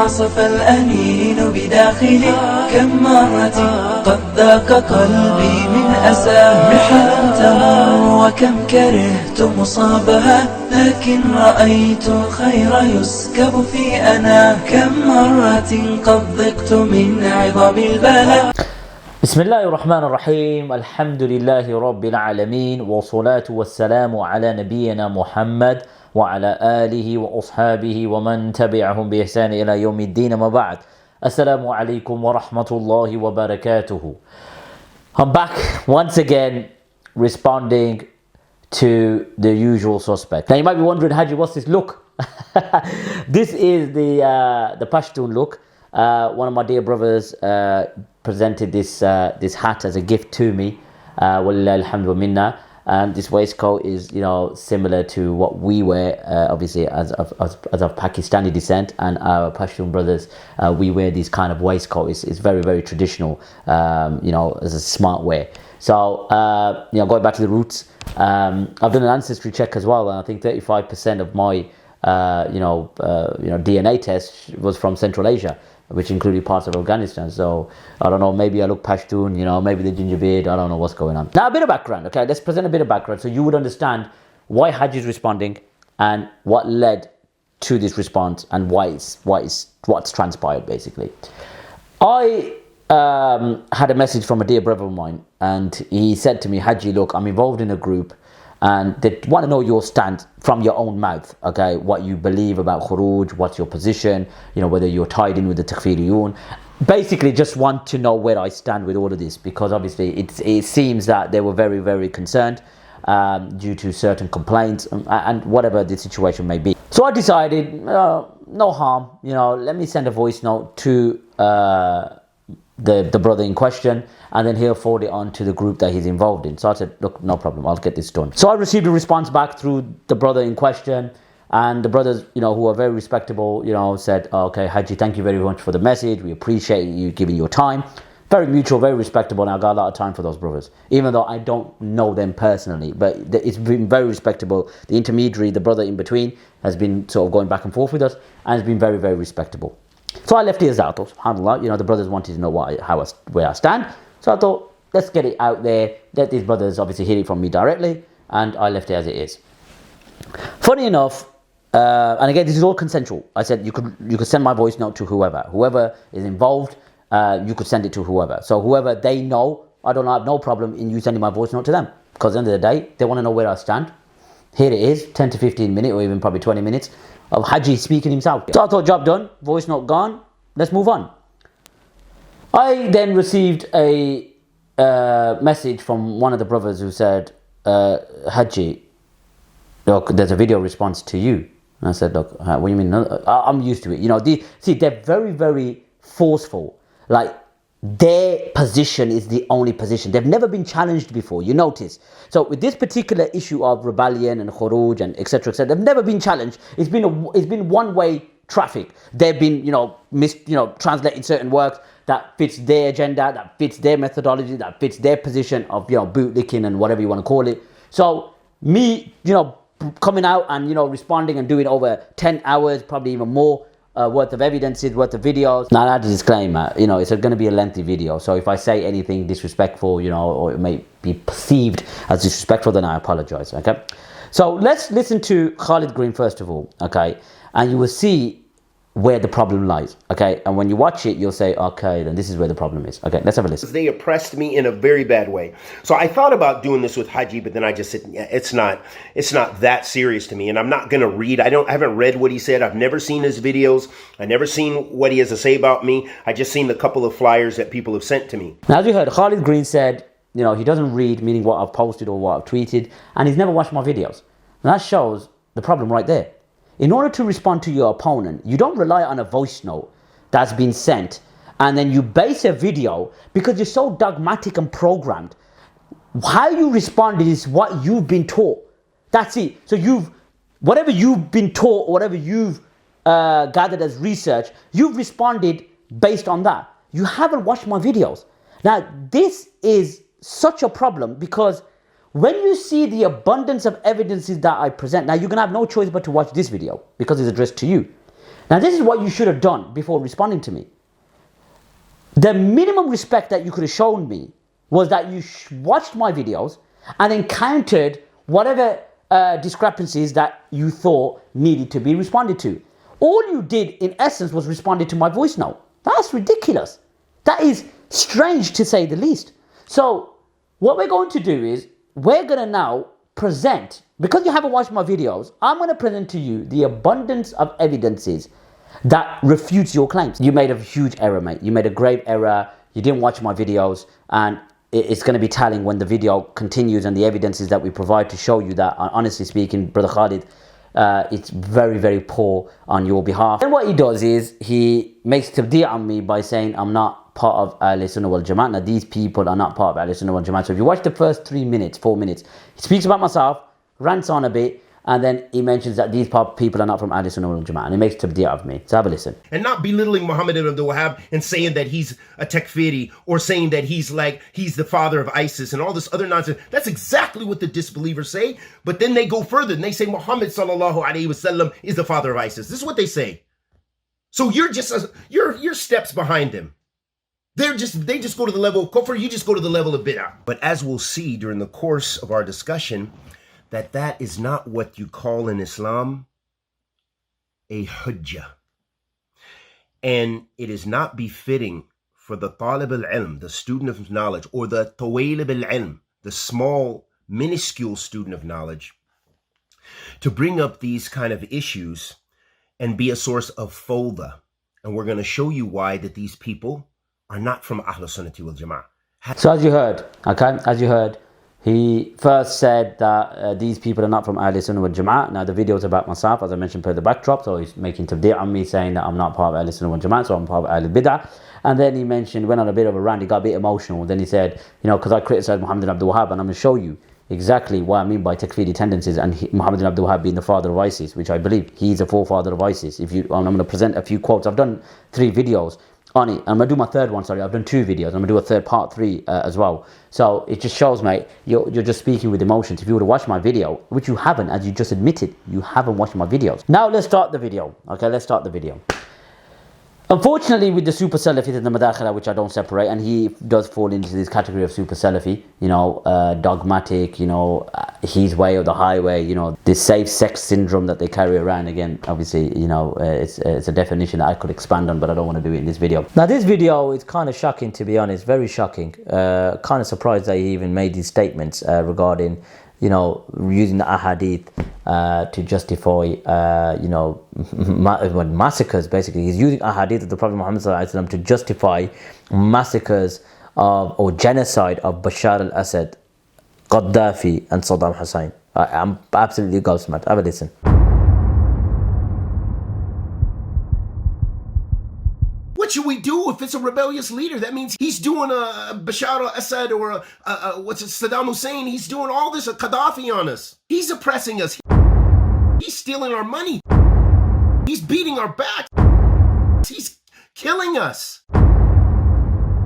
عصف الأنين بداخلي كم مرة قد ذاق قلبي من أسى محن تمر وكم كرهت مصابها لكن رأيت الخير يسكب في أنا كم مرة قد ضقت من عظم البلاء. بسم الله الرحمن الرحيم. الحمد لله رب العالمين والصلاة والسلام على نبينا محمد وعلى آله وأصحابه ومن تبعهم بإحسان إلى يوم الدين ما بعد. Assalamu alaikum wa rahmatullahi wa barakatuhu. I'm back once again responding to the usual suspect. Now you might be wondering, Hajji, what's this look? This is the Pashtun look. One of my dear brothers presented this hat as a gift to me. Wallahi alhamdu minna. And this waistcoat is, similar to what we wear, obviously as of Pakistani descent, and our Pashtun brothers, we wear these kind of waistcoats. It's very, very traditional, as a smart wear. So, going back to the roots, I've done an ancestry check as well, and I think 35% of my, DNA test was from Central Asia, which included parts of Afghanistan. So I don't know, maybe I look Pashtun, maybe the ginger beard, I don't know what's going on. Now a bit of background, okay? Let's present a bit of background so you would understand why Hajji is responding and what led to this response and what's transpired basically. I had a message from a dear brother of mine, and he said to me, Hajji, look, I'm involved in a group and they want to know your stand from your own mouth, okay? What you believe about Khurooj, what's your position, whether you're tied in with the Takfiriyun. Basically just want to know where I stand with all of this, because obviously it seems that they were very, very concerned due to certain complaints and whatever the situation may be. So I decided, no harm, let me send a voice note to the brother in question, and then he'll forward it on to the group that he's involved in. So I said, look, no problem, I'll get this done. So I received a response back through the brother in question, and the brothers, who are very respectable, said, okay, Hajji, thank you very much for the message. We appreciate you giving your time. Very mutual, very respectable, and I got a lot of time for those brothers, even though I don't know them personally, but it's been very respectable. The intermediary, the brother in between, has been sort of going back and forth with us, and it's been very, very respectable. So I left it as out. SubhanAllah, the brothers wanted to know where I stand. So I thought, let's get it out there. Let these brothers obviously hear it from me directly, and I left it as it is. Funny enough, and again, this is all consensual. I said you could send my voice note to whoever is involved. You could send it to whoever. So whoever they know, I don't have no problem in you sending my voice note to them, because at the end of the day, they want to know where I stand. Here it is, 10 to 15 minutes, or even probably 20 minutes of Hajji speaking himself. So I thought, job done, voice note gone, let's move on. I then received a message from one of the brothers who said, Hajji, look, there's a video response to you. And I said, look, what do you mean? I'm used to it. They're very, very forceful. Like, their position is the only position. They've never been challenged before, you notice. So with this particular issue of rebellion and Khurooj and etc., they've never been challenged. It's been one-way traffic. They've been, translating certain works that fits their agenda, that fits their methodology, that fits their position of, bootlicking and whatever you want to call it. So me, coming out and, responding and doing over 10 hours, probably even more, worth of evidences, worth of videos. Now I had a disclaimer, it's going to be a lengthy video. So if I say anything disrespectful, or it may be perceived as disrespectful, then I apologize, okay? So let's listen to Khalid Green first of all, okay? And you will see where the problem lies, okay? And when you watch it, you'll say, okay, then this is where the problem is. Okay, let's have a listen. They oppressed me in a very bad way. So I thought about doing this with Hajji, but then I just said, it's not that serious to me. And I'm not going to read. I haven't read what he said. I've never seen his videos. I never seen what he has to say about me. I just seen the couple of flyers that people have sent to me. Now, as you heard, Khalid Green said, he doesn't read, meaning what I've posted or what I've tweeted, and he's never watched my videos. And that shows the problem right there. In order to respond to your opponent, you don't rely on a voice note that's been sent and then you base a video because you're so dogmatic and programmed. How you respond is what you've been taught. That's it. So whatever you've been taught, whatever you've gathered as research, you've responded based on that. You haven't watched my videos. Now, this is such a problem because when you see the abundance of evidences that I present, now you're going to have no choice but to watch this video because it's addressed to you. Now, this is what you should have done before responding to me. The minimum respect that you could have shown me was that you watched my videos and then countered whatever discrepancies that you thought needed to be responded to. All you did, in essence, was responded to my voice note. That's ridiculous. That is strange, to say the least. So, what we're going to do is, we're going to now present, because you haven't watched my videos, I'm going to present to you the abundance of evidences that refutes your claims. You made a huge error, mate. You made a grave error. You didn't watch my videos, and it's going to be telling when the video continues and the evidences that we provide to show you that, honestly speaking, Brother Khalid, it's very, very poor on your behalf. And what he does is he makes tabdi' on me by saying I'm not part of Ahl Sunnah wal Jama'at. Now, these people are not part of Ahl Sunnah wal Jama'at. So if you watch the first 4 minutes, he speaks about myself, rants on a bit, and then he mentions that these people are not from Ahl Sunnah wal Jama'at, and he makes tabdi' of me. So have a listen. And not belittling Muhammad ibn Abdul Wahhab and saying that he's a takfiri, or saying that he's the father of ISIS and all this other nonsense. That's exactly what the disbelievers say. But then they go further and they say Muhammad sallallahu alaihi wasallam is the father of ISIS. This is what they say. So you're steps behind them. They just go to the level of kufr, you just go to the level of bid'ah. But as we'll see during the course of our discussion, that is not what you call in Islam a hujjah. And it is not befitting for the talib al-ilm, the student of knowledge, or the tawalib al-ilm, the small, minuscule student of knowledge, to bring up these kind of issues and be a source of fawda. And we're going to show you why that these people are not from Ahl Sunnah wal Jama'ah. So as you heard, he first said that these people are not from Ahl Sunnah wal Jama'ah. Now the video is about myself, as I mentioned per the backdrop, so he's making tabdi' on me, saying that I'm not part of Ahl Sunnah wal Jama'ah, so I'm part of Ahl Bid'ah. And then he went on a bit of a rant, he got a bit emotional. Then he said, because I criticized Muhammad ibn Abdul Wahhab, and I'm going to show you exactly what I mean by takfiri tendencies, and Muhammad ibn Abdul Wahhab being the father of ISIS, which I believe he's the forefather of ISIS. I'm going to present a few quotes. I've done 3 videos on it. I'm going to do my third one, I've done 2 videos. I'm going to do a third part 3 as well. So it just shows, mate, you're just speaking with emotions. If you were to watch my video, which you haven't, as you just admitted, you haven't watched my videos. Now let's start the video. Okay, let's start the video. Unfortunately, with the Super Salafee and the Madakhila, which I don't separate, and he does fall into this category of Super Salafee, dogmatic, his way or the highway, this safe sex syndrome that they carry around. Again, obviously, it's a definition that I could expand on, but I don't want to do it in this video. Now, this video is kind of shocking, to be honest, very shocking. Kind of surprised that he even made these statements regarding, using the ahadith to justify, massacres. Basically, he's using ahadith of the Prophet Muhammad ﷺ to justify massacres or genocide of Bashar al-Assad, Gaddafi, and Saddam Hussein. I'm absolutely gobsmacked. Have a listen. What should we do if it's a rebellious leader? That means he's doing a Bashar al-Assad or Saddam Hussein. He's doing all this, a Gaddafi on us. He's oppressing us. He's stealing our money. He's beating our back. He's killing us.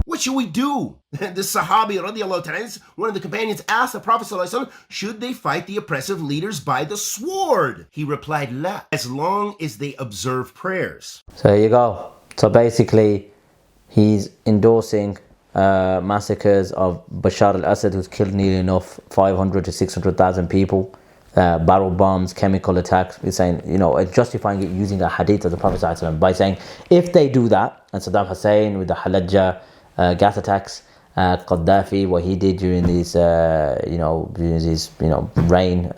What should we do? The Sahabi, radiallahu ta'ala, one of the companions, asked the Prophet ﷺ, should they fight the oppressive leaders by the sword? He replied, la, as long as they observe prayers. So there you go. So basically, he's endorsing massacres of Bashar al-Assad, who's killed nearly enough 500 to 600,000 people, barrel bombs, chemical attacks. He's saying, justifying it using the hadith of the Prophet ﷺ by saying, if they do that, and Saddam Hussein with the Halajja gas attacks, Gaddafi, what he did during these, reign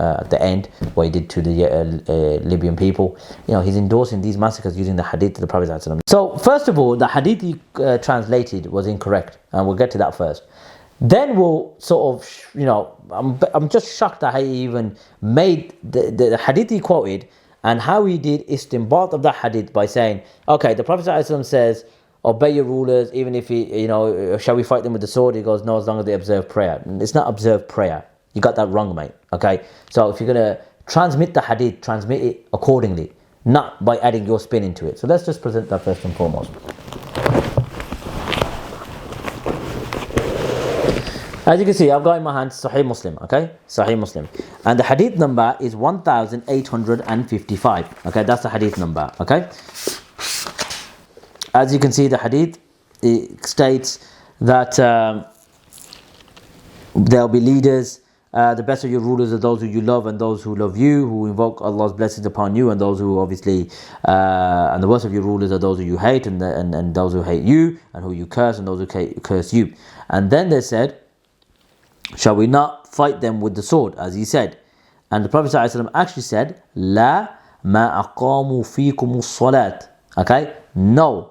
at the end, what he did to the Libyan people, he's endorsing these massacres using the hadith of the Prophet ﷺ. So first of all, the hadith he translated was incorrect, and we'll get to that first. Then we'll sort of, I'm just shocked at how he even made the hadith he quoted, and how he did istinbat of that hadith by saying, okay, the Prophet ﷺ says, obey your rulers, even if shall we fight them with the sword? He goes, no, as long as they observe prayer. It's not observe prayer. You got that wrong, mate. Okay? So if you're going to transmit the hadith, transmit it accordingly, not by adding your spin into it. So let's just present that first and foremost. As you can see, I've got in my hand Sahih Muslim, okay? Sahih Muslim. And the hadith number is 1855. Okay, that's the hadith number, okay? as you can see, the hadith, it states that there'll be leaders. The best of your rulers are those who you love and those who love you, who invoke Allah's blessings upon you, and those who obviously, and the worst of your rulers are those who you hate and those who hate you, and who you curse and those who curse you. And then they said, shall we not fight them with the sword, as he said? And the Prophet ﷺ actually said, La ma aqamu fikum as-salat. Okay? No.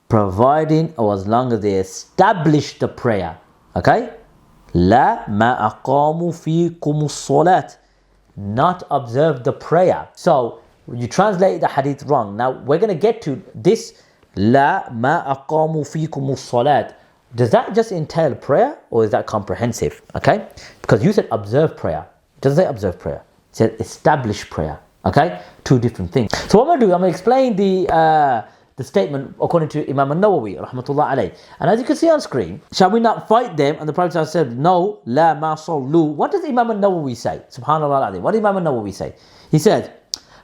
Providing, or as long as they establish the prayer. Okay? La ma aqamu fikum as-salat. Not observe the prayer. So, you translate the hadith wrong. Now, we're going to get to this. La ma aqamu fikum as-salat. Does that just entail prayer, or is that comprehensive? Okay? Because you said observe prayer. It doesn't say observe prayer. It said establish prayer. Okay? Two different things. So what I'm going to do, I'm going to explain the statement according to Imam al-Nawawi, rahmatullah alayh. And as you can see on screen, shall we not fight them? And the Prophet said, no, la ma sallu. What does Imam al-Nawawi say? Subhanallah al-Azim. What did Imam al-Nawawi say? He said,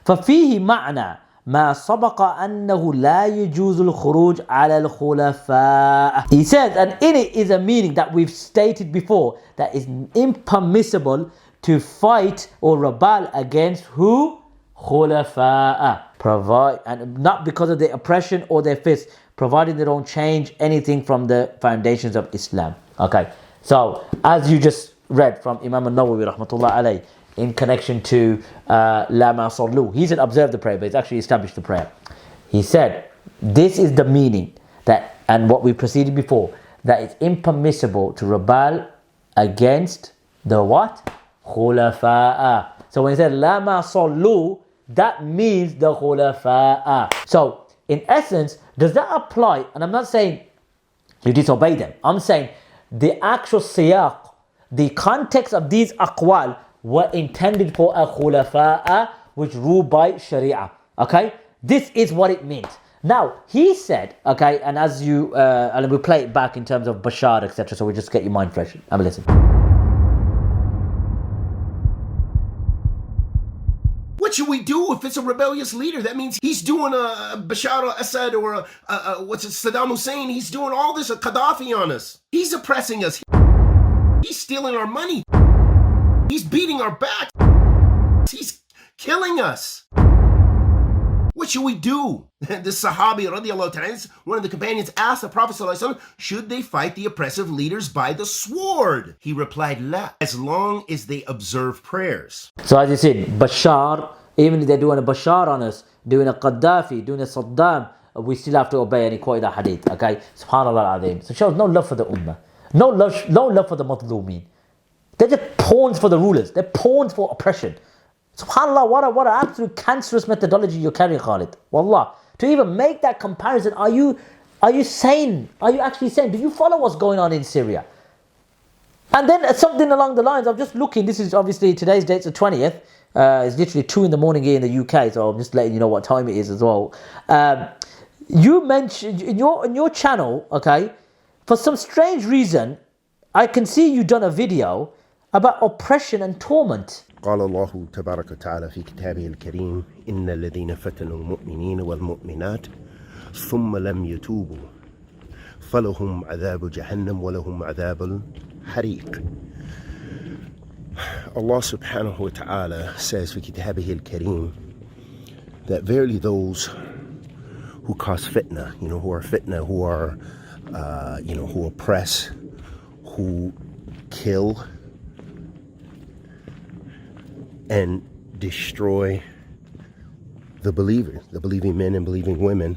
فَفِيهِ مَعْنَى ما سبق أنه لا يجوز الخروج على الخلفاء. He says, and in it is a meaning that we've stated before, that is impermissible to fight or rebel against who? Khulafa'a. Provide, and not because of their oppression or their fists, providing they don't change anything from the foundations of Islam. Okay, so as you just read from Imam al-Nawawi rahmatullah alayh, in connection to La ma sallu, he said observe the prayer, but it's actually established the prayer. He said this is the meaning that, and what we preceded before, that it's impermissible to rebel against the what? Khulafa'a. So when he said La ma sallu, that means the khulafa'a. So in essence, does that apply? And I'm not saying you disobey them. I'm saying the actual siyaq, the context of these aqwal were intended for a khulafa'a which rule by sharia. Okay? This is what it means. Now, he said, okay, and as you, and we'll play it back in terms of Bashar, etc. So we just get your mind fresh. Have a listen. What should we do if it's a rebellious leader? That means he's doing a Bashar al-Assad or Saddam Hussein. He's doing all this, a Gaddafi on us. He's oppressing us. He's stealing our money. He's beating our back. He's killing us. What should we do? The Sahabi, radiallahu ta'ala, one of the companions, asked the Prophet ﷺ, should they fight the oppressive leaders by the sword? He replied, La, as long as they observe prayers. So as you said, Bashar, even if they're doing a Bashar on us, doing a Gaddafi, doing a Saddam, we still have to obey, and he quoted that hadith. Okay? Subhanallah al-Azim. So it shows no love for the Ummah. No love for the Madlumeen. They're just pawns for the rulers. They're pawns for oppression. SubhanAllah, what an absolute cancerous methodology you're carrying, Khalid. Wallah. To even make that comparison, are you sane? Are you actually sane? Do you follow what's going on in Syria? And then something along the lines, I'm just looking, this is obviously, today's date's the 20th. It's literally 2 in the morning here in the UK, so I'm just letting you know what time it is as well. You mentioned, in your channel, okay, for some strange reason, I can see you done a video about oppression and torment. قال الله تبارك وتعالى في كتابه الكريم إن الذين فتنوا المؤمنين والمؤمنات ثم لم يتوبوا فلهم عذاب جهنم ولهم عذاب الحريق. Allah subhanahu wa ta'ala says في كتابه الكريم that verily those who cause fitna, who are fitna, who are, who oppress, who kill and destroy the believers, the believing men and believing women,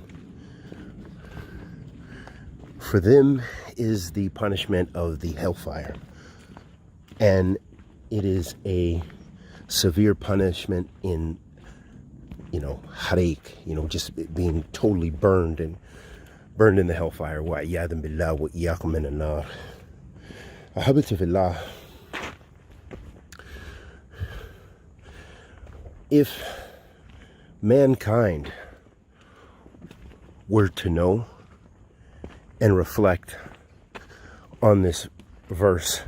for them is the punishment of the hellfire. And it is a severe punishment in, harik, just being totally burned in the hellfire. وَعِيَاذًا بِاللَّهِ وَإِيَّاكُمْ مِنَ النَّارِ. أحبتي في الله. If mankind were to know and reflect on this verse,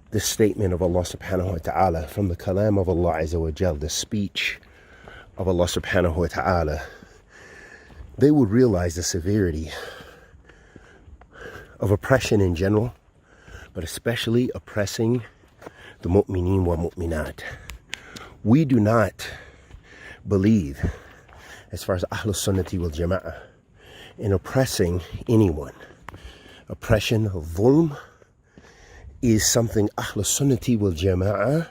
this statement of Allah subhanahu wa ta'ala, from the kalam of Allah azza wa jal, the speech of Allah subhanahu wa ta'ala, they would realize the severity of oppression in general, but especially oppressing the mu'mineen wa mu'minat. We do not believe, as far as Ahlus Sunnati wal Jama'ah, in oppressing anyone. Oppression of dhulm is something Ahlus Sunnati wal Jama'ah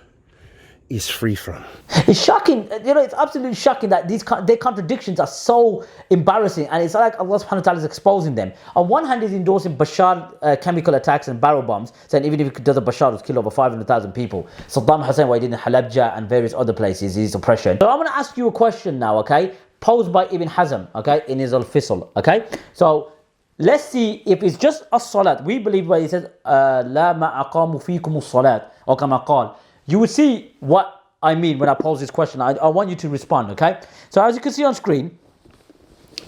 is free from. It's shocking, it's absolutely shocking that their contradictions are so embarrassing, and it's like Allah subhanahu wa ta'ala is exposing them. On one hand, he's endorsing Bashar chemical attacks and barrel bombs, saying even if he does a Bashar who's killed over 500,000 people. Saddam Hussein, what he did in Halabja and various other places, is oppression. So I'm going to ask you a question now, okay, posed by Ibn Hazm, okay, in his Al-Fisl, okay? So let's see if it's just a salat. We believe where he says, La ma'aqamu fikum as-salat, or kama qal. You will see what I mean when I pose this question. I want you to respond, okay? So as you can see on screen,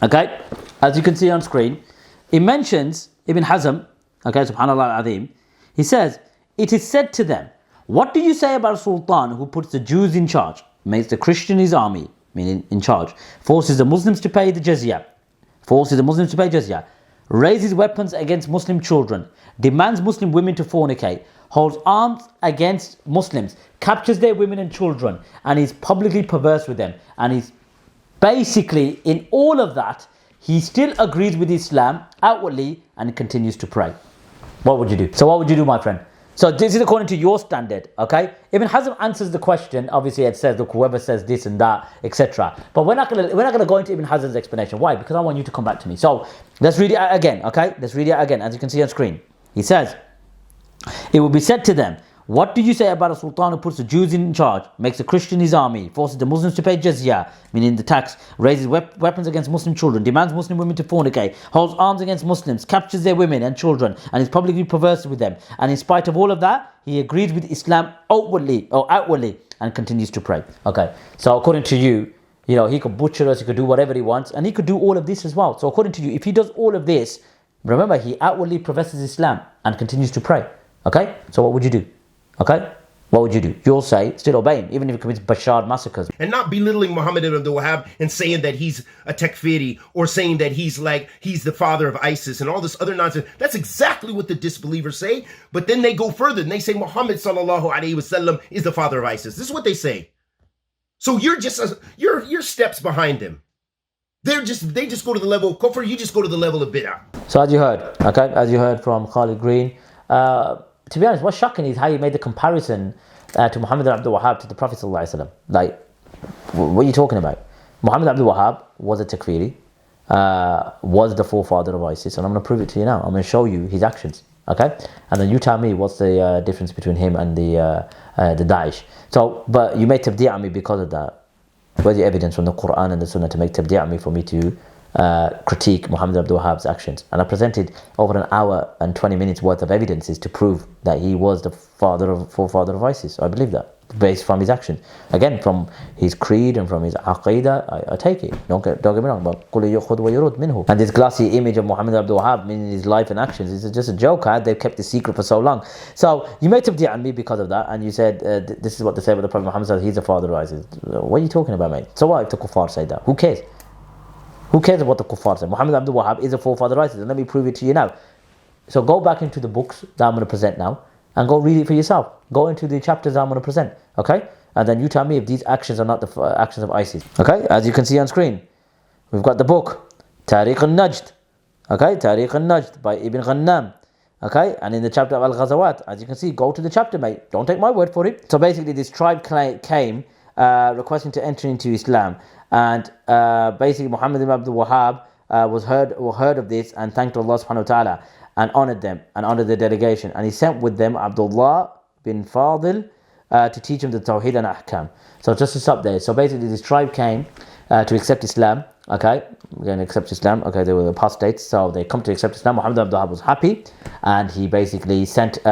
okay? As you can see on screen, it mentions Ibn Hazm, okay, subhanallah al-azim. He says, it is said to them, what do you say about a sultan who puts the Jews in charge, makes the Christian his army, meaning in charge, forces the Muslims to pay the jizya, raises weapons against Muslim children, demands Muslim women to fornicate, holds arms against Muslims, captures their women and children, and is publicly perverse with them. And he's basically, in all of that, he still agrees with Islam outwardly and continues to pray. What would you do? So what would you do, my friend? So this is according to your standard, okay? Ibn Hazm answers the question. Obviously, it says, look, whoever says this and that, etc. But we're not gonna go into Ibn Hazm's explanation. Why? Because I want you to come back to me. So let's read it out again, okay? Let's read it out again, as you can see on screen. He says, it will be said to them, what do you say about a sultan who puts the Jews in charge, makes the Christian his army, forces the Muslims to pay jizya, meaning the tax, raises weapons against Muslim children, demands Muslim women to fornicate, holds arms against Muslims, captures their women and children, and is publicly perverse with them. And in spite of all of that, he agrees with Islam outwardly, and continues to pray. Okay, so according to you, he could butcher us, he could do whatever he wants, and he could do all of this as well. So according to you, if he does all of this, remember, he outwardly professes Islam and continues to pray. Okay, so what would you do? Okay, what would you do? You'll say, still obey him, even if he commits Bashar massacres. And not belittling Muhammad ibn Abdul Wahhab and saying that he's a takfiri, or saying that he's the father of ISIS and all this other nonsense. That's exactly what the disbelievers say. But then they go further and they say Muhammad sallallahu alaihi wasallam is the father of ISIS. This is what they say. So you're steps behind them. They just go to the level of kufr. You just go to the level of bid'ah. So as you heard from Khalid Green, to be honest, what's shocking is how you made the comparison to Muhammad ibn Abdul Wahhab to the Prophet ﷺ. Like, what are you talking about? Muhammad ibn Abdul Wahhab was a takfiri, was the forefather of ISIS, and I'm going to prove it to you now. I'm going to show you his actions, okay? And then you tell me what's the difference between him and the Daesh. So, but you made tabdi' on me because of that. Where's the evidence from the Quran and the Sunnah to make tabdi' on me for me to critique Muhammad Abdul Wahhab's actions? And I presented over an hour and 20 minutes worth of evidences to prove that he was the forefather of ISIS. I believe that, based from his actions. Again, from his creed and from his aqidah, I take it. Don't get me wrong. But and this glossy image of Muhammad Abdul Wahhab, meaning his life and actions, is just a joke. They've kept the secret for so long. So you made tabdi' on me because of that, and you said this is what they say about the Prophet Muhammad. Says he's the father of ISIS. What are you talking about, mate? So what if the kuffar say that? Who cares? Who cares what the kuffar say? Muhammad Abdul Wahhab is a forefather of ISIS, and let me prove it to you now. So go back into the books that I'm going to present now, and go read it for yourself. Go into the chapters that I'm going to present, okay? And then you tell me if these actions are not the actions of ISIS, okay? As you can see on screen, we've got the book, Tariq al-Najd, okay? Tariq al-Najd by Ibn Ghannam, okay? And in the chapter of Al-Ghazawat, as you can see, go to the chapter, mate. Don't take my word for it. So basically, this tribe came requesting to enter into Islam. And basically Muhammad ibn Abdul Wahhab was heard of this and thanked Allah subhanahu wa ta'ala and honoured them and honoured their delegation. And he sent with them Abdullah bin Fadil to teach them the Tawheed and Ahkam. So just to stop there. So basically this tribe came to accept Islam. Okay, we're going to accept Islam. Okay, they were apostates, so they come to accept Islam. Muhammad ibn Abdul Wahhab was happy, and he basically sent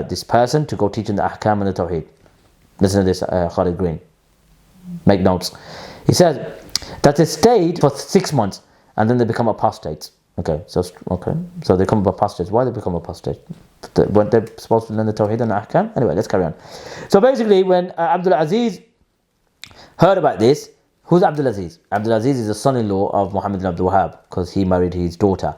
this person to go teach them the Ahkam and the Tawheed. Listen to this, Khalid Green. Make notes. He says that they stayed for 6 months and then they become apostates. Okay, so they become apostates. Why they become apostates? Weren't they supposed to learn the Tawheed and the Ahkam? Anyway, let's carry on. So basically, when Abdul Aziz heard about this, Who's Abdul Aziz? Abdul Aziz is the son-in-law of Muhammad ibn Abdul Wahhab because he married his daughter.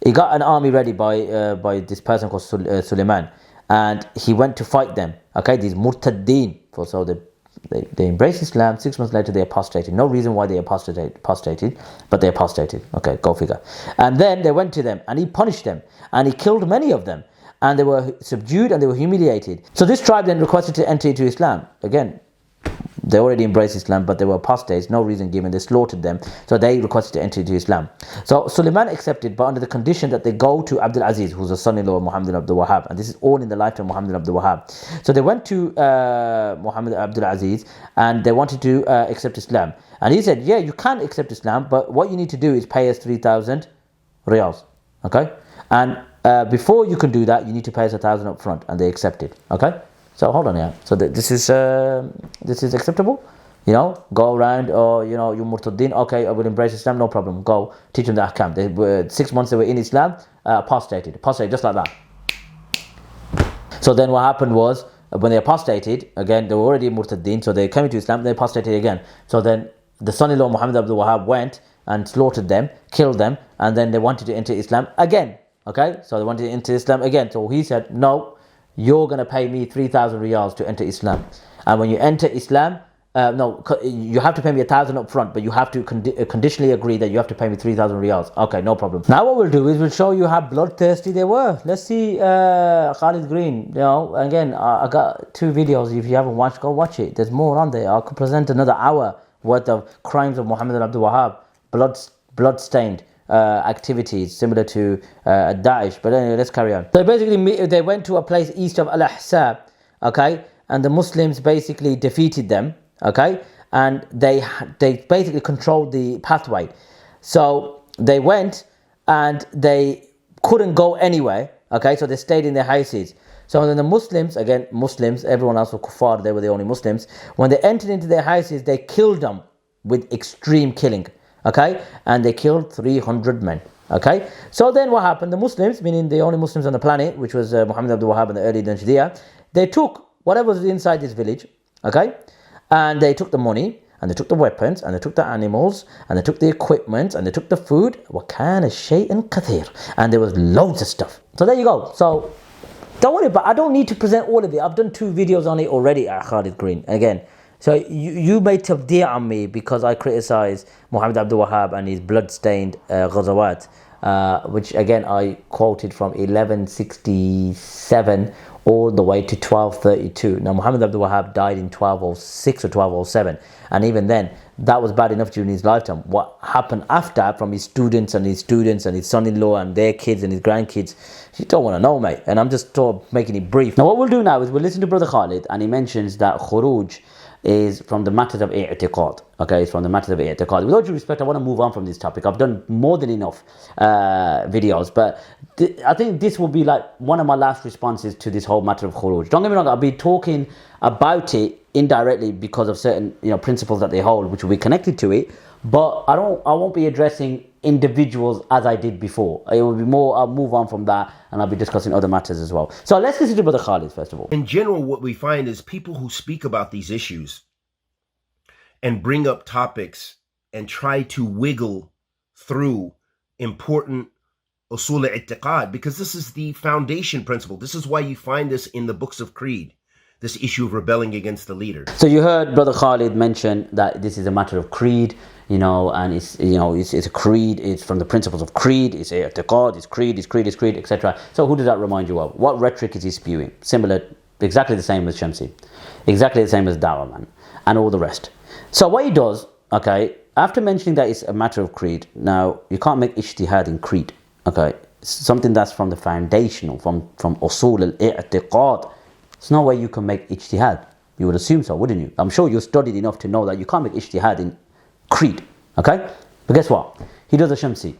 He got an army ready by this person called Suleiman, and he went to fight them. Okay, these murtaddeen. So they embraced Islam. 6 months later, they apostated. No reason why they apostated, but they apostated. Okay, go figure. And then they went to them, and he punished them, and he killed many of them, and they were subdued and they were humiliated. So this tribe then requested to enter into Islam. Again, they already embraced Islam, but they were apostates. No reason given. They slaughtered them. So they requested to enter into Islam. So Suleiman accepted, but under the condition that they go to Abdul Aziz, who's the son-in-law of Muhammad ibn Abdul Wahhab. And this is all in the lifetime of Muhammad ibn Abdul Wahhab. So they went to Muhammad Abdul Aziz, and they wanted to accept Islam. And he said, yeah, you can accept Islam, but what you need to do is pay us 3,000 riyals. Okay? And before you can do that, you need to pay us 1,000 up front. And they accepted. Okay? So hold on here. So this is acceptable? You know, go around, or you know, you murtaddin. Okay, I will embrace Islam, no problem. Go teach them the ahkam. They were 6 months they were in Islam, apostated just like that. So then what happened was, when they apostated, again they were already murtaddin, so they came into Islam, they apostated again. So then the son-in-law Muhammad Abdul Wahhab went and slaughtered them, killed them, and then they wanted to enter Islam again. Okay, so they wanted to enter Islam again. So he said, no, you're going to pay me 3,000 riyals to enter Islam. And when you enter Islam, you have to pay me 1,000 up front, but you have to conditionally agree that you have to pay me 3,000 riyals. Okay, no problem. Now what we'll do is we'll show you how bloodthirsty they were. Let's see Khalid Green. You know, again, I got 2 videos. If you haven't watched, go watch it. There's more on there. I could present another hour worth of crimes of Muhammad ibn Abdul Wahhab, blood-stained activities similar to Daesh. But anyway, let's carry on. So basically, they went to a place east of Al-Ahsab, okay, and the Muslims basically defeated them, okay, and they basically controlled the pathway. So they went and they couldn't go anywhere, okay, so they stayed in their houses. So then the Muslims, again, everyone else was kuffar, they were the only Muslims. When they entered into their houses, they killed them with extreme killing. Okay, and they killed 300 men. Okay, so then what happened? The Muslims, meaning the only Muslims on the planet, which was Muhammad Abdul Wahhab and the early Najdiya, they took whatever was inside this village, okay, and they took the money, and they took the weapons, and they took the animals, and they took the equipment, and they took the food. وَكَانَ شَيْءٍ كَثِيرٌ, and there was loads of stuff. So there you go. So don't worry about it. I don't need to present all of it. I've done 2 videos on it already at Khalid Green. Again, so you made tabdi' on me because I criticize Muhammad Abdul Wahhab and his blood-stained ghazawat, which again I quoted from 1167 all the way to 1232. Now Muhammad Abdul Wahhab died in 1206 or 1207, and even then that was bad enough during his lifetime. What happened after from his students and his son-in-law and their kids and his grandkids, you don't want to know, mate. And I'm just making it brief. Now what we'll do now is we'll listen to Brother Khalid, and he mentions that Khurooj is from the matters of i'tiqad. Okay, it's from the matters of i'tiqad. With all due respect, I want to move on from this topic. I've done more than enough videos, but I think this will be like one of my last responses to this whole matter of Khurooj. Don't get me wrong, I'll be talking about it indirectly because of certain principles that they hold, which will be connected to it, but I won't be addressing individuals as I did before. It will be more, I'll move on from that, and I'll be discussing other matters as well. So let's listen to Brother Khalid first of all. In general, what we find is people who speak about these issues and bring up topics and try to wiggle through important usul i'tiqad, because this is the foundation principle. This is why you find this in the books of creed, this issue of rebelling against the leader. So you heard Brother Khalid mention that this is a matter of creed, and it's a creed. It's from the principles of creed. It's i'tiqad, it's creed, etc. So who does that remind you of? What rhetoric is he spewing? Similar, exactly the same as Shamsi, exactly the same as Dawah Man, and all the rest. So what he does, okay, after mentioning that it's a matter of creed, now you can't make ijtihad in creed, okay? It's something that's from the foundational, from usul al-i'tiqad. There's no way you can make ijtihad. You would assume so, wouldn't you? I'm sure you studied enough to know that you can't make ijtihad in creed, okay? But guess what? He does a Shamsi.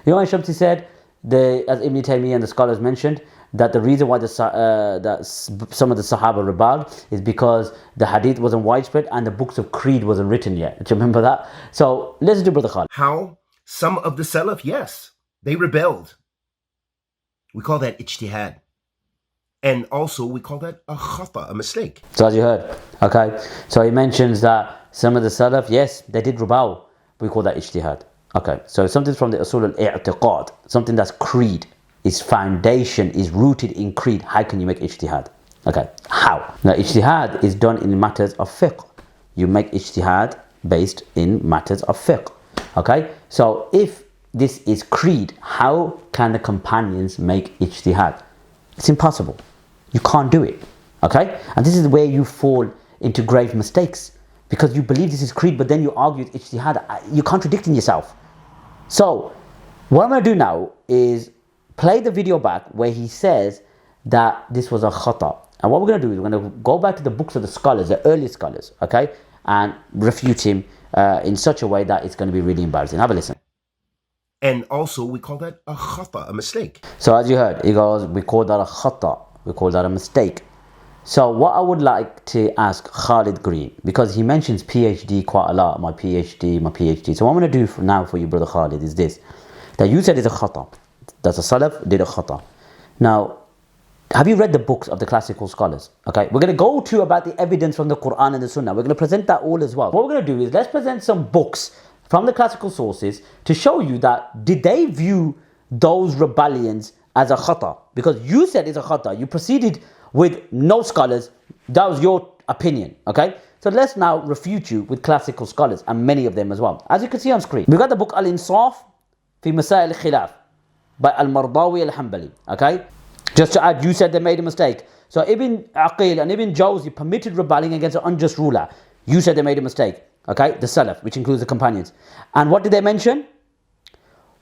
You know what Shamsi said? As Ibn Taymiyyah and the scholars mentioned, that the reason why that some of the Sahaba rebelled is because the hadith wasn't widespread and the books of creed wasn't written yet. Do you remember that? So listen to Brother Khalid. How some of the Salaf, yes, they rebelled. We call that ijtihad. And also we call that a khata, a mistake. So as you heard, okay, so he mentions that Some of the Salaf, yes, they did rebel. We call that ijtihad. Okay, so something from the usul al-i'tiqad, something that's creed, is foundation, is rooted in creed. How can you make ijtihad? Okay, how? Now, ijtihad is done in matters of fiqh. You make ijtihad based in matters of fiqh. Okay, so if this is creed, how can the companions make ijtihad? It's impossible. You can't do it. Okay, and this is where you fall into grave mistakes, because you believe this is creed, but then you argue with ijtihad. You're contradicting yourself. So what I'm going to do now is play the video back where he says that this was a khata. And what we're going to do is we're going to go back to the books of the scholars, the early scholars, okay, and refute him in such a way that it's going to be really embarrassing. Have a listen. And also, we call that a khata, a mistake. So as you heard, he goes, we call that a khata, we call that a mistake. So what I would like to ask Khalid Green, because he mentions PhD quite a lot, my PhD. So what I'm going to do now for you, Brother Khalid, is this. That you said is a khata. That's a salaf did a khata. Now, have you read the books of the classical scholars? Okay, we're going to go to about the evidence from the Quran and the Sunnah. We're going to present that all as well. What we're going to do is let's present some books from the classical sources to show you that did they view those rebellions as a khata? Because you said it's a khata. You proceeded with no scholars. That was your opinion, okay? So let's now refute you with classical scholars, and many of them as well. As you can see on screen, we've got the book Al-Insaf fi Masail al-Khilaf by Al-Mardawi al-Hanbali, okay? Just to add, you said they made a mistake. So Ibn Aqil and Ibn Jawzi permitted rebelling against an unjust ruler. You said they made a mistake, okay? The Salaf, which includes the companions. And what did they mention?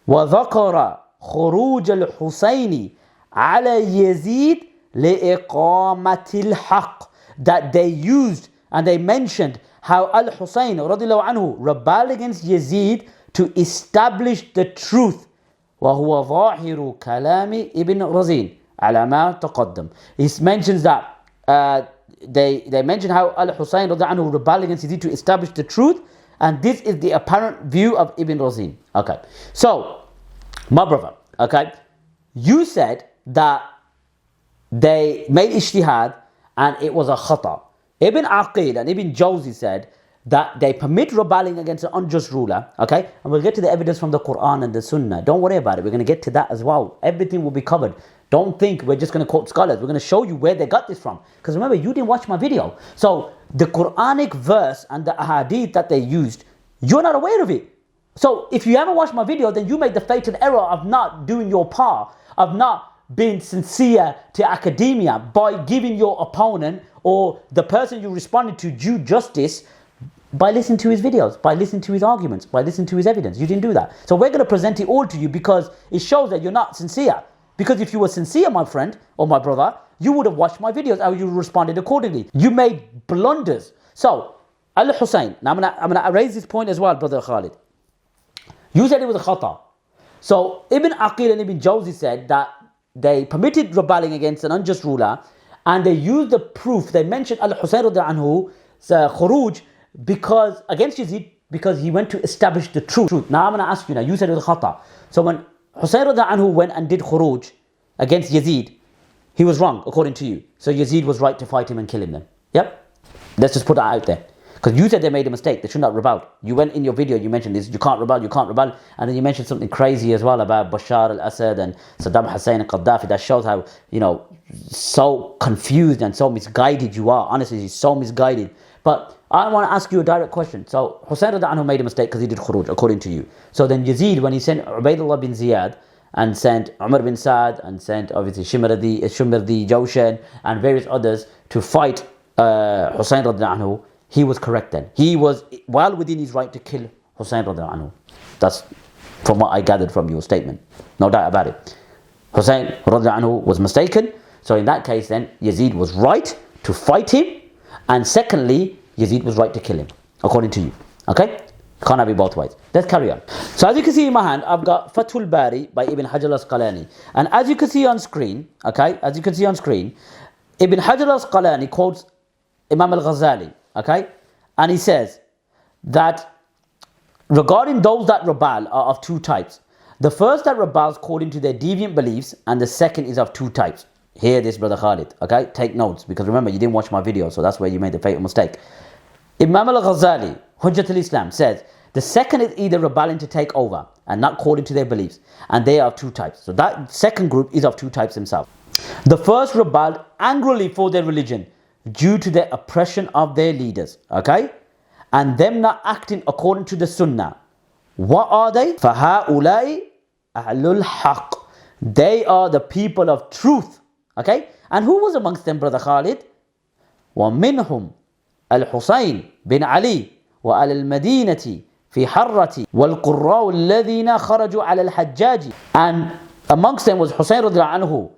وَذَكَرَ خُرُوجَ الْحُسَيْنِ عَلَى يَزِيدٍ لِإِقَامَةِ الْحَقِّ. That they used and they mentioned how Al-Husayn radiallahu anhu rebelled against Yazid to establish the truth. وَهُوَ ظَاهِرُ كَلَامِ Ibn Razin عَلَى مَا تَقَدَّمْ. He mentions that they mention how Al-Husayn radiallahu anhu rebelled against Yazid to establish the truth, and this is the apparent view of Ibn Razin. Okay, so my brother, okay, you said that they made ijtihad and it was a khata. Ibn Aqil and Ibn Jawzi said that they permit rebelling against an unjust ruler, okay? And we'll get to the evidence from the Quran and the Sunnah. Don't worry about it. We're going to get to that as well. Everything will be covered. Don't think we're just going to quote scholars. We're going to show you where they got this from. Because remember, you didn't watch my video. So the Quranic verse and the ahadith that they used, you're not aware of it. So if you haven't watched my video, then you made the fatal error of not doing your part, of not being sincere to academia by giving your opponent or the person you responded to due justice by listening to his videos, by listening to his arguments, by listening to his evidence. You didn't do that. So we're going to present it all to you because it shows that you're not sincere. Because if you were sincere, my friend or my brother, you would have watched my videos and you responded accordingly. You made blunders. So, Al-Husayn, now I'm going to raise this point as well, Brother Khalid. You said it was a khata. So, Ibn Aqil and Ibn Jawzi said that they permitted rebelling against an unjust ruler, and they used the proof. They mentioned Al-Husayn radiallahu anhu's Khurooj because against Yazid, because he went to establish the truth. Now I'm going to ask you now, you said it was khata. So when Husayn radiallahu anhu went and did Khurooj against Yazid, he was wrong according to you. So Yazid was right to fight him and kill him then. Yep. Let's just put that out there. Because you said they made a mistake, they should not rebel. You went in your video, you mentioned this, you can't rebel. And then you mentioned something crazy as well about Bashar al-Assad and Saddam Hussein and Gaddafi. That shows how, so confused and so misguided you are. Honestly, he's so misguided. But I want to ask you a direct question. So Husayn radiallahu anhu made a mistake because he did Khurooj, according to you. So then Yazid, when he sent Ubaidullah bin Ziyad and sent Umar bin Saad and sent obviously Shimardi Jawshan and various others to fight Husayn radiallahu anhu, he was correct then. He was well within his right to kill Husayn radiallahu anhu. That's from what I gathered from your statement. No doubt about it. Husayn radiallahu anhu was mistaken. So in that case then, Yazid was right to fight him. And secondly, Yazid was right to kill him, according to you. Okay? Can't have it both ways. Let's carry on. So as you can see in my hand, I've got Fathul Bari by Ibn Hajar al-Asqalani. And as you can see on screen, okay? As you can see on screen, Ibn Hajar al-Asqalani quotes Imam al-Ghazali. Okay, and he says that regarding those that rebel are of two types. The first that rebels according to their deviant beliefs, and the second is of two types. Hear this, Brother Khalid. Okay, take notes because remember you didn't watch my video, so that's where you made the fatal mistake. Imam al-Ghazali, Hujjat al-Islam, says the second is either rebelling to take over and not according to their beliefs, and they are of two types. So that second group is of two types themselves. The first rebelled angrily for their religion due to their oppression of their leaders, okay, and them not acting according to the Sunnah. What are they? فَهَؤُلَاءِ أَهْلُ الْحَقِّ. They are the people of truth, okay. And who was amongst them, Brother Khalid? وَمِنْهُمْ الحسين بن علي وعلى المدينة في حرة والقراء الذين خرجوا على الحجاج. And amongst them was Hussein radiallahu anhu,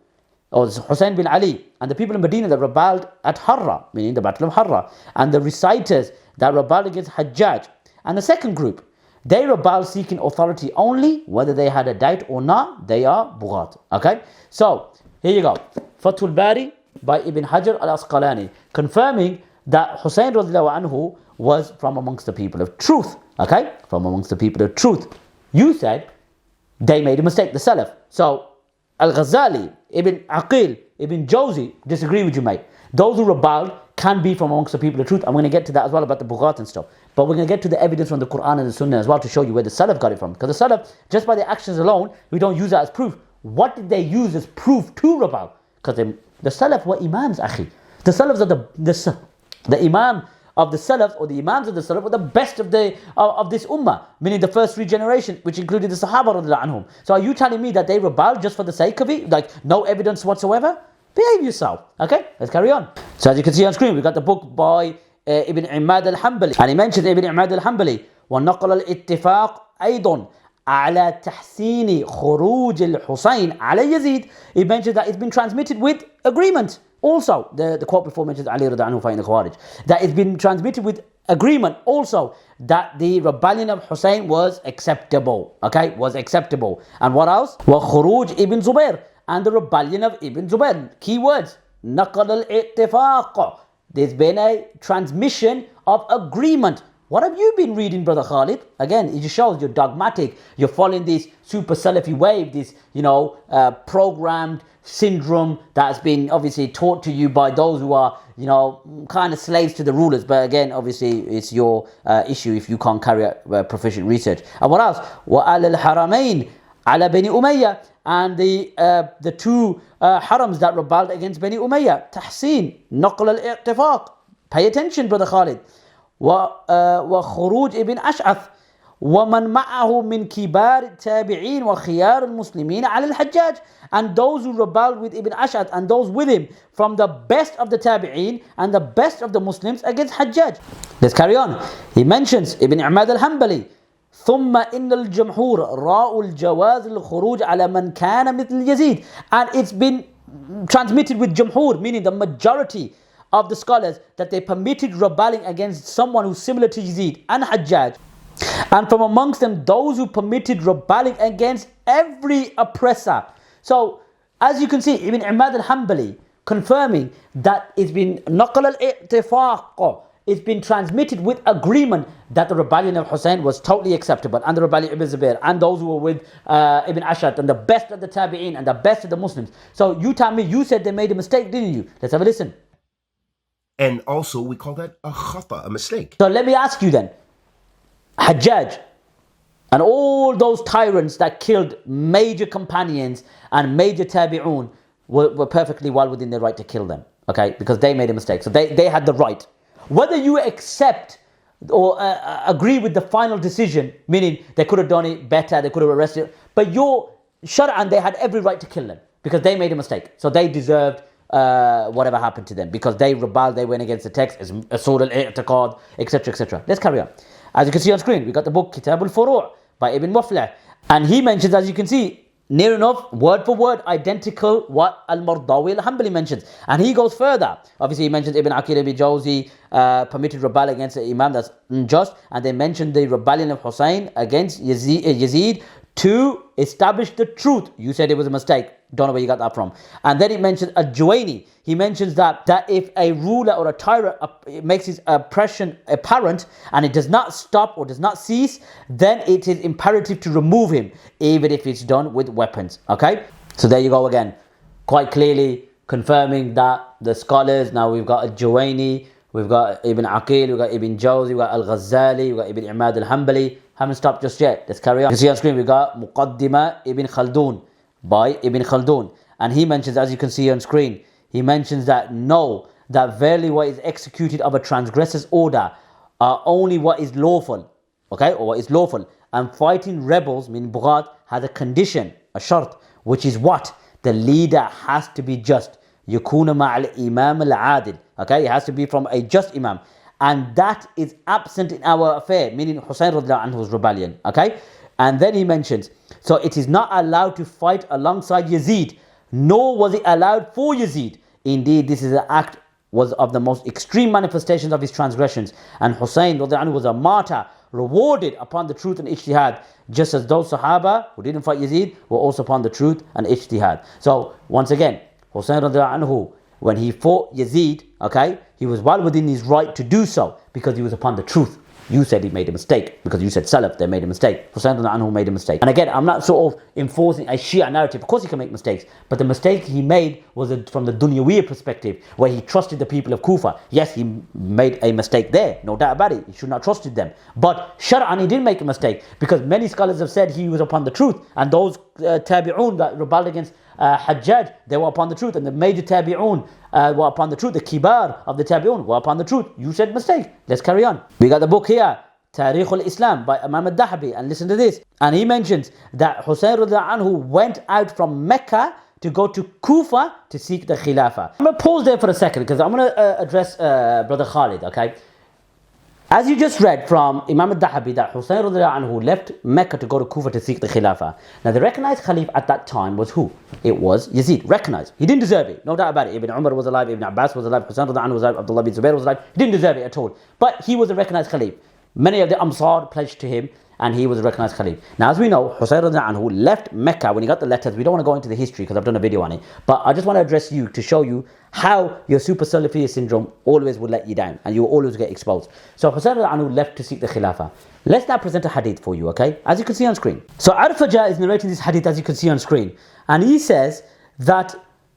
or Hussein bin Ali, and the people in Medina that rebelled at Harra, meaning the Battle of Harra, and the reciters that rebelled against Hajjaj. And the second group, they rebelled seeking authority only, whether they had a doubt or not, they are Bughat. Okay, so here you go. Fathul Bari by Ibn Hajar al-Asqalani, confirming that Hussein radiallahu anhu was from amongst the people of truth. Okay, from amongst the people of truth. You said they made a mistake, the Salaf. So Al-Ghazali, Ibn Aqil, Ibn Jawzi disagree with you, mate. Those who rebelled can be from amongst the people of truth. I'm going to get to that as well about the Bughat and stuff. But we're going to get to the evidence from the Quran and the Sunnah as well to show you where the Salaf got it from. Because the Salaf, just by their actions alone, we don't use that as proof. What did they use as proof to rebel? Because the Salaf were Imams, akhi. The Salafs are the Imam of the Salaf, or the Imams of the Salaf, were the best of this Ummah, meaning the first three generations, which included the Sahaba radiallahu anhum. So are you telling me that they rebelled just for the sake of it? Like, no evidence whatsoever? Behave yourself. Okay, let's carry on. So as you can see on screen, we got the book by Ibn Imad al-Hanbali. And he mentions Ibn Imad al-Hanbali, وَنَقَلَ الْإِتِّفَاقِ أيضا على تحسين خروج الحسين على يزيد. He mentions that it's been transmitted with agreement. Also, the quote before mentions Ali radiallahu anhu fighting the Khurooj, that it's been transmitted with agreement also that the rebellion of Hussein was acceptable. Okay, was acceptable. And what else? وَخُرُوج ibn Zubair, and the rebellion of Ibn Zubair. Key words, نقل الاتفاق. There's been a transmission of agreement. What have you been reading, Brother Khalid? Again, it just shows you're dogmatic. You're following this Super Salafee wave, this, programmed syndrome that's been obviously taught to you by those who are, kind of slaves to the rulers. But again, obviously, it's your issue if you can't carry out proficient research. And what else? وَعَلَى الْحَرَمَيْنِ عَلَى بَنِي أُمَيَّةَ. And the two harams that rebelled against Bani Umayyah. تحسين نقل الاتفاق. Pay attention, Brother Khalid. وخروج ابن أشعث ومن معه من كبار التابعين وخيار المسلمين على الحجاج. And those who rebelled with Ibn Ash'ath and those with him from the best of the tabi'een and the best of the Muslims against Hajjaj. Let's carry on. He mentions Ibn Imad al-Hanbali, ثم إن الجمهور راءوا الجواز الخروج على من كان مثل يزيد. And it's been transmitted with Jumhur, meaning the majority of the scholars, that they permitted rebelling against someone who's similar to Yazid and Hajjaj. And from amongst them, those who permitted rebelling against every oppressor. So, as you can see, Ibn Imad al-Hanbali confirming that it's been naqal al-i'tifaq, it's been transmitted with agreement that the rebellion of Hussein was totally acceptable, and the rebellion of Ibn Zubair, and those who were with Ibn Ash'ath, and the best of the tabi'een, and the best of the Muslims. So you tell me, you said they made a mistake, didn't you? Let's have a listen. And also, we call that a khata, a mistake. So let me ask you then, Hajjaj and all those tyrants that killed major companions and major tabi'un were perfectly well within their right to kill them, okay? Because they made a mistake. So they had the right. Whether you accept or agree with the final decision, meaning they could have done it better, they could have arrested, but your Shar'an, they had every right to kill them because they made a mistake. So they deserved whatever happened to them because they rebelled, they went against the text, Asur al-I'tiqad, etc., etc. Let's carry on. As you can see on screen, we got the book Kitab al-Furu' by Ibn Muflih, and he mentions, as you can see, near enough, word for word, identical what Al-Mardawi al-Hanbali mentions. And he goes further. Obviously, he mentions Ibn Aqil ibn Jawzi permitted rebel against the Imam that's unjust, and they mentioned the rebellion of Hussein against Yazid to establish the truth. You said it was a mistake. Don't know where you got that from. And then he mentions Al-Juwayni. He mentions that if a ruler or a tyrant makes his oppression apparent and it does not stop or does not cease, then it is imperative to remove him, even if it's done with weapons. Okay? So there you go again. Quite clearly confirming that the scholars, now we've got Al-Juwayni, we've got Ibn Aqil, we've got Ibn Jawzi, we've got Al-Ghazali, we've got Ibn Imad Al-Hanbali. Haven't stopped just yet. Let's carry on. You see on screen, we've got Muqaddimah Ibn Khaldun by Ibn Khaldun. And he mentions, as you can see on screen, he mentions that no, that verily what is executed of a transgressor's order are only what is lawful. Okay, or what is lawful. And fighting rebels, meaning Bughat, has a condition, a shart, which is what? The leader has to be just. Yakuna ma'al imam al-adil. Okay, it has to be from a just imam. And that is absent in our affair, meaning Hussein radiallahu anhu's rebellion. Okay, and then he mentions, so it is not allowed to fight alongside Yazid, nor was it allowed for Yazid. Indeed, this is an act was of the most extreme manifestations of his transgressions. And Hussein radiallahu anhu was a martyr, rewarded upon the truth and ijtihad, just as those Sahaba who didn't fight Yazid were also upon the truth and ijtihad. So once again, Hussein radiallahu anhu, when he fought Yazid, okay, he was well within his right to do so because he was upon the truth. You said he made a mistake because you said Salaf, they made a mistake. Hussein radiallahu anhu made a mistake. And again, I'm not sort of enforcing a Shia narrative. Of course he can make mistakes, but the mistake he made was from the Dunyawiyya perspective, where he trusted the people of Kufa. Yes, he made a mistake there, no doubt about it. He should not have trusted them. But Shar'an, he didn't make a mistake because many scholars have said he was upon the truth, and those tabi'un that rebelled against Hajjaj, they were upon the truth, and the major tabi'un were upon the truth. The kibar of the tabi'un were upon the truth. You said mistake. Let's carry on. We got the book here, Tarikh al-Islam by Imam al-Dahabi, and listen to this. And he mentions that Hussein radiallahu anhu went out from Mecca to go to Kufa to seek the Khilafah. I'm going to pause there for a second because I'm going to address Brother Khalid, okay? As you just read from Imam al-Dahabi that Hussein radiallahu anhu left Mecca to go to Kufa to seek the Khilafah. Now the recognized Khalif at that time was who? It was Yazid, recognized. He didn't deserve it, no doubt about it. Ibn Umar was alive, Ibn Abbas was alive, Hussein radiallahu anhu was alive, Abdullah bin Zubair was alive. He didn't deserve it at all. But he was a recognized Khalif. Many of the Amsar pledged to him, and he was a recognized Khalif. Now as we know, Hussein radiallahu anhu left Mecca when he got the letters. We don't want to go into the history because I've done a video on it, but I just want to address you to show you how your Super Salafee syndrome always will let you down and you will always get exposed. So Hussein radiallahu anhu left to seek the Khilafah. Let's now present a hadith for you, okay? As you can see on screen. So Arfajah is narrating this hadith as you can see on screen, and he says that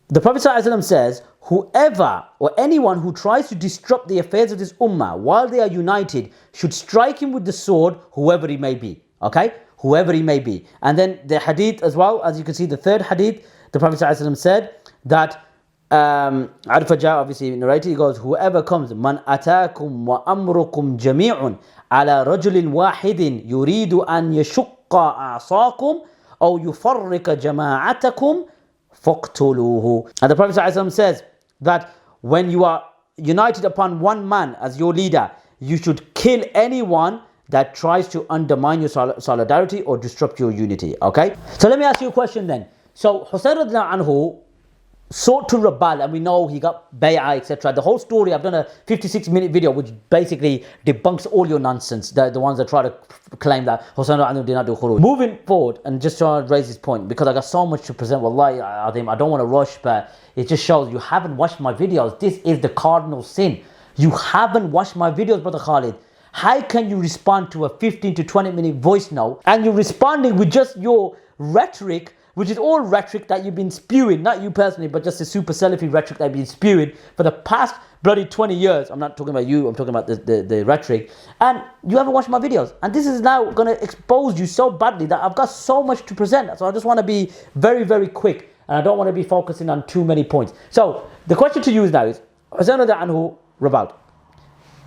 the Prophet ﷺ says, whoever or anyone who tries to disrupt the affairs of this ummah while they are united should strike him with the sword, whoever he may be. Okay? Whoever he may be. And then the hadith as well, as you can see, the third hadith, the Prophet ﷺ said that Arfajah obviously narrated, he goes, whoever comes, man atakum wa amrukum jami'un ala rajulin wahidin yuridu an yashukka a'sakum aw yufarrika jama'atakum faqtuluhu. And the Prophet ﷺ says that when you are united upon one man as your leader, you should kill anyone that tries to undermine your solidarity or disrupt your unity. Okay? So let me ask you a question then. So Hussein radiallahu anhu sought to rebel, and we know he got bay'ah, etc. The whole story, I've done a 56-minute video which basically debunks all your nonsense, the ones that try to claim that Hussein radiallahu anhu did not do Khurooj. Moving forward, and just trying to raise this point, because I got so much to present, wallahi, I don't want to rush, but it just shows you haven't watched my videos. This is the cardinal sin. You haven't watched my videos, Brother Khalid. How can you respond to a 15 to 20 minute voice note and you're responding with just your rhetoric, which is all rhetoric that you've been spewing, not you personally, but just the Super Salafee rhetoric that you've been spewing for the past bloody 20 years. I'm not talking about you, I'm talking about the rhetoric. And you haven't watched my videos. And this is now going to expose you so badly that I've got so much to present. So I just want to be very, very quick. And I don't want to be focusing on too many points. So the question to you is now is, Hussein radiallahu anhu rebelled.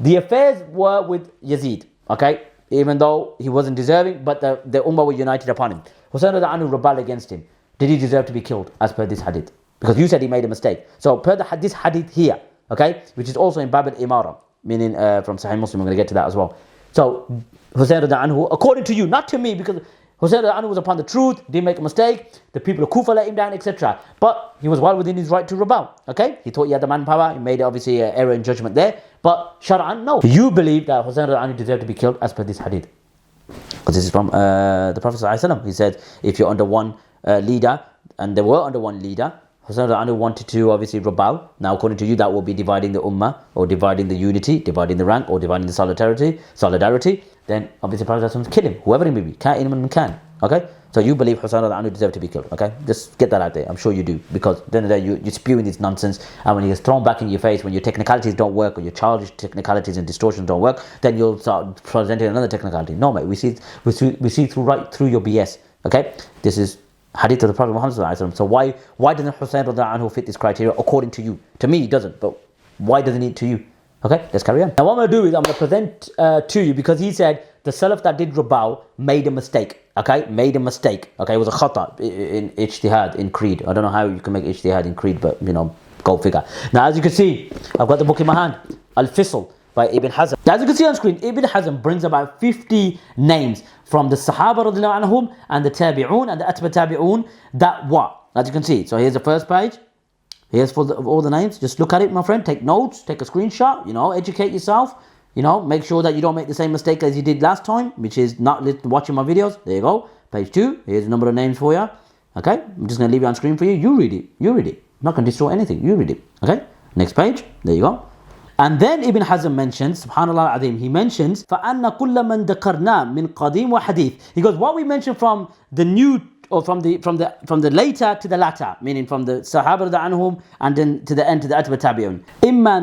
The affairs were with Yazid, okay? Even though he wasn't deserving, but the Ummah were united upon him. Hussein radiallahu anhu rebelled against him. Did he deserve to be killed as per this hadith? Because you said he made a mistake. So per this hadith here, okay, which is also in Bab al-Imara, meaning from Sahih Muslim, I'm going to get to that as well. So Hussein radiallahu anhu, according to you, not to me, because Hussein radiallahu anhu was upon the truth, didn't make a mistake, the people of Kufa let him down, etc. But he was well within his right to rebel, okay? He thought he had the manpower, he made obviously an error in judgment there, but Shar'an, no. You believe that Hussein radiallahu anhu deserved to be killed as per this hadith. Because this is from the Prophet ﷺ. He said, if you're under one leader, and they were under one leader, Hussein radiallahu anhu wanted to obviously rebel. Now according to you, that will be dividing the ummah, or dividing the unity, dividing the rank, or dividing the solidarity. Then obviously Prophet ﷺ kill him, whoever he may be, can. Okay? So you believe Hussein radiallahu anhu deserved to be killed, okay? Just get that out there. I'm sure you do, because then you're spewing this nonsense, and when he gets thrown back in your face, when your technicalities don't work, or your childish technicalities and distortions don't work, then you'll start presenting another technicality. No, mate, we see right through your BS, okay? This is hadith of the Prophet Muhammad sallallahu alaihi wasallam. So why doesn't Hussein radiallahu anhu fit this criteria according to you? To me, he doesn't, but why doesn't it to you? Okay, let's carry on. Now what I'm going to do is I'm going to present to you, because he said the Salaf that did rebel made a mistake. Okay, made a mistake. Okay, it was a khata in ijtihad, in creed. I don't know how you can make ijtihad in creed, but go figure. Now as you can see, I've got the book in my hand, Al-Fisl by Ibn Hazm. Now, as you can see on screen, Ibn Hazm brings about 50 names from the Sahaba radiallahu anhum and the Tabi'un and the Atba Tabi'un that what? As you can see, so here's the first page. Here's all the names. Just look at it, my friend. Take notes. Take a screenshot. Educate yourself. Make sure that you don't make the same mistake as you did last time, which is not watching my videos. There you go. Page 2. Here's a number of names for you. Okay. I'm just going to leave it on screen for you. You read it. I'm not going to distort anything. You read it. Okay. Next page. There you go. And then Ibn Hazm mentions, subhanallah al-azim, he mentions, فَأَنَّ كُلَّ مَنْ دَكَرْنَا مِنْ قَدِيمٍ وَحَدِيثٍ. He goes, what we mentioned from the new, or from the later to the latter, meaning from the Sahaba anhum and then to the end to the Atba Tabi'un. إِمَّا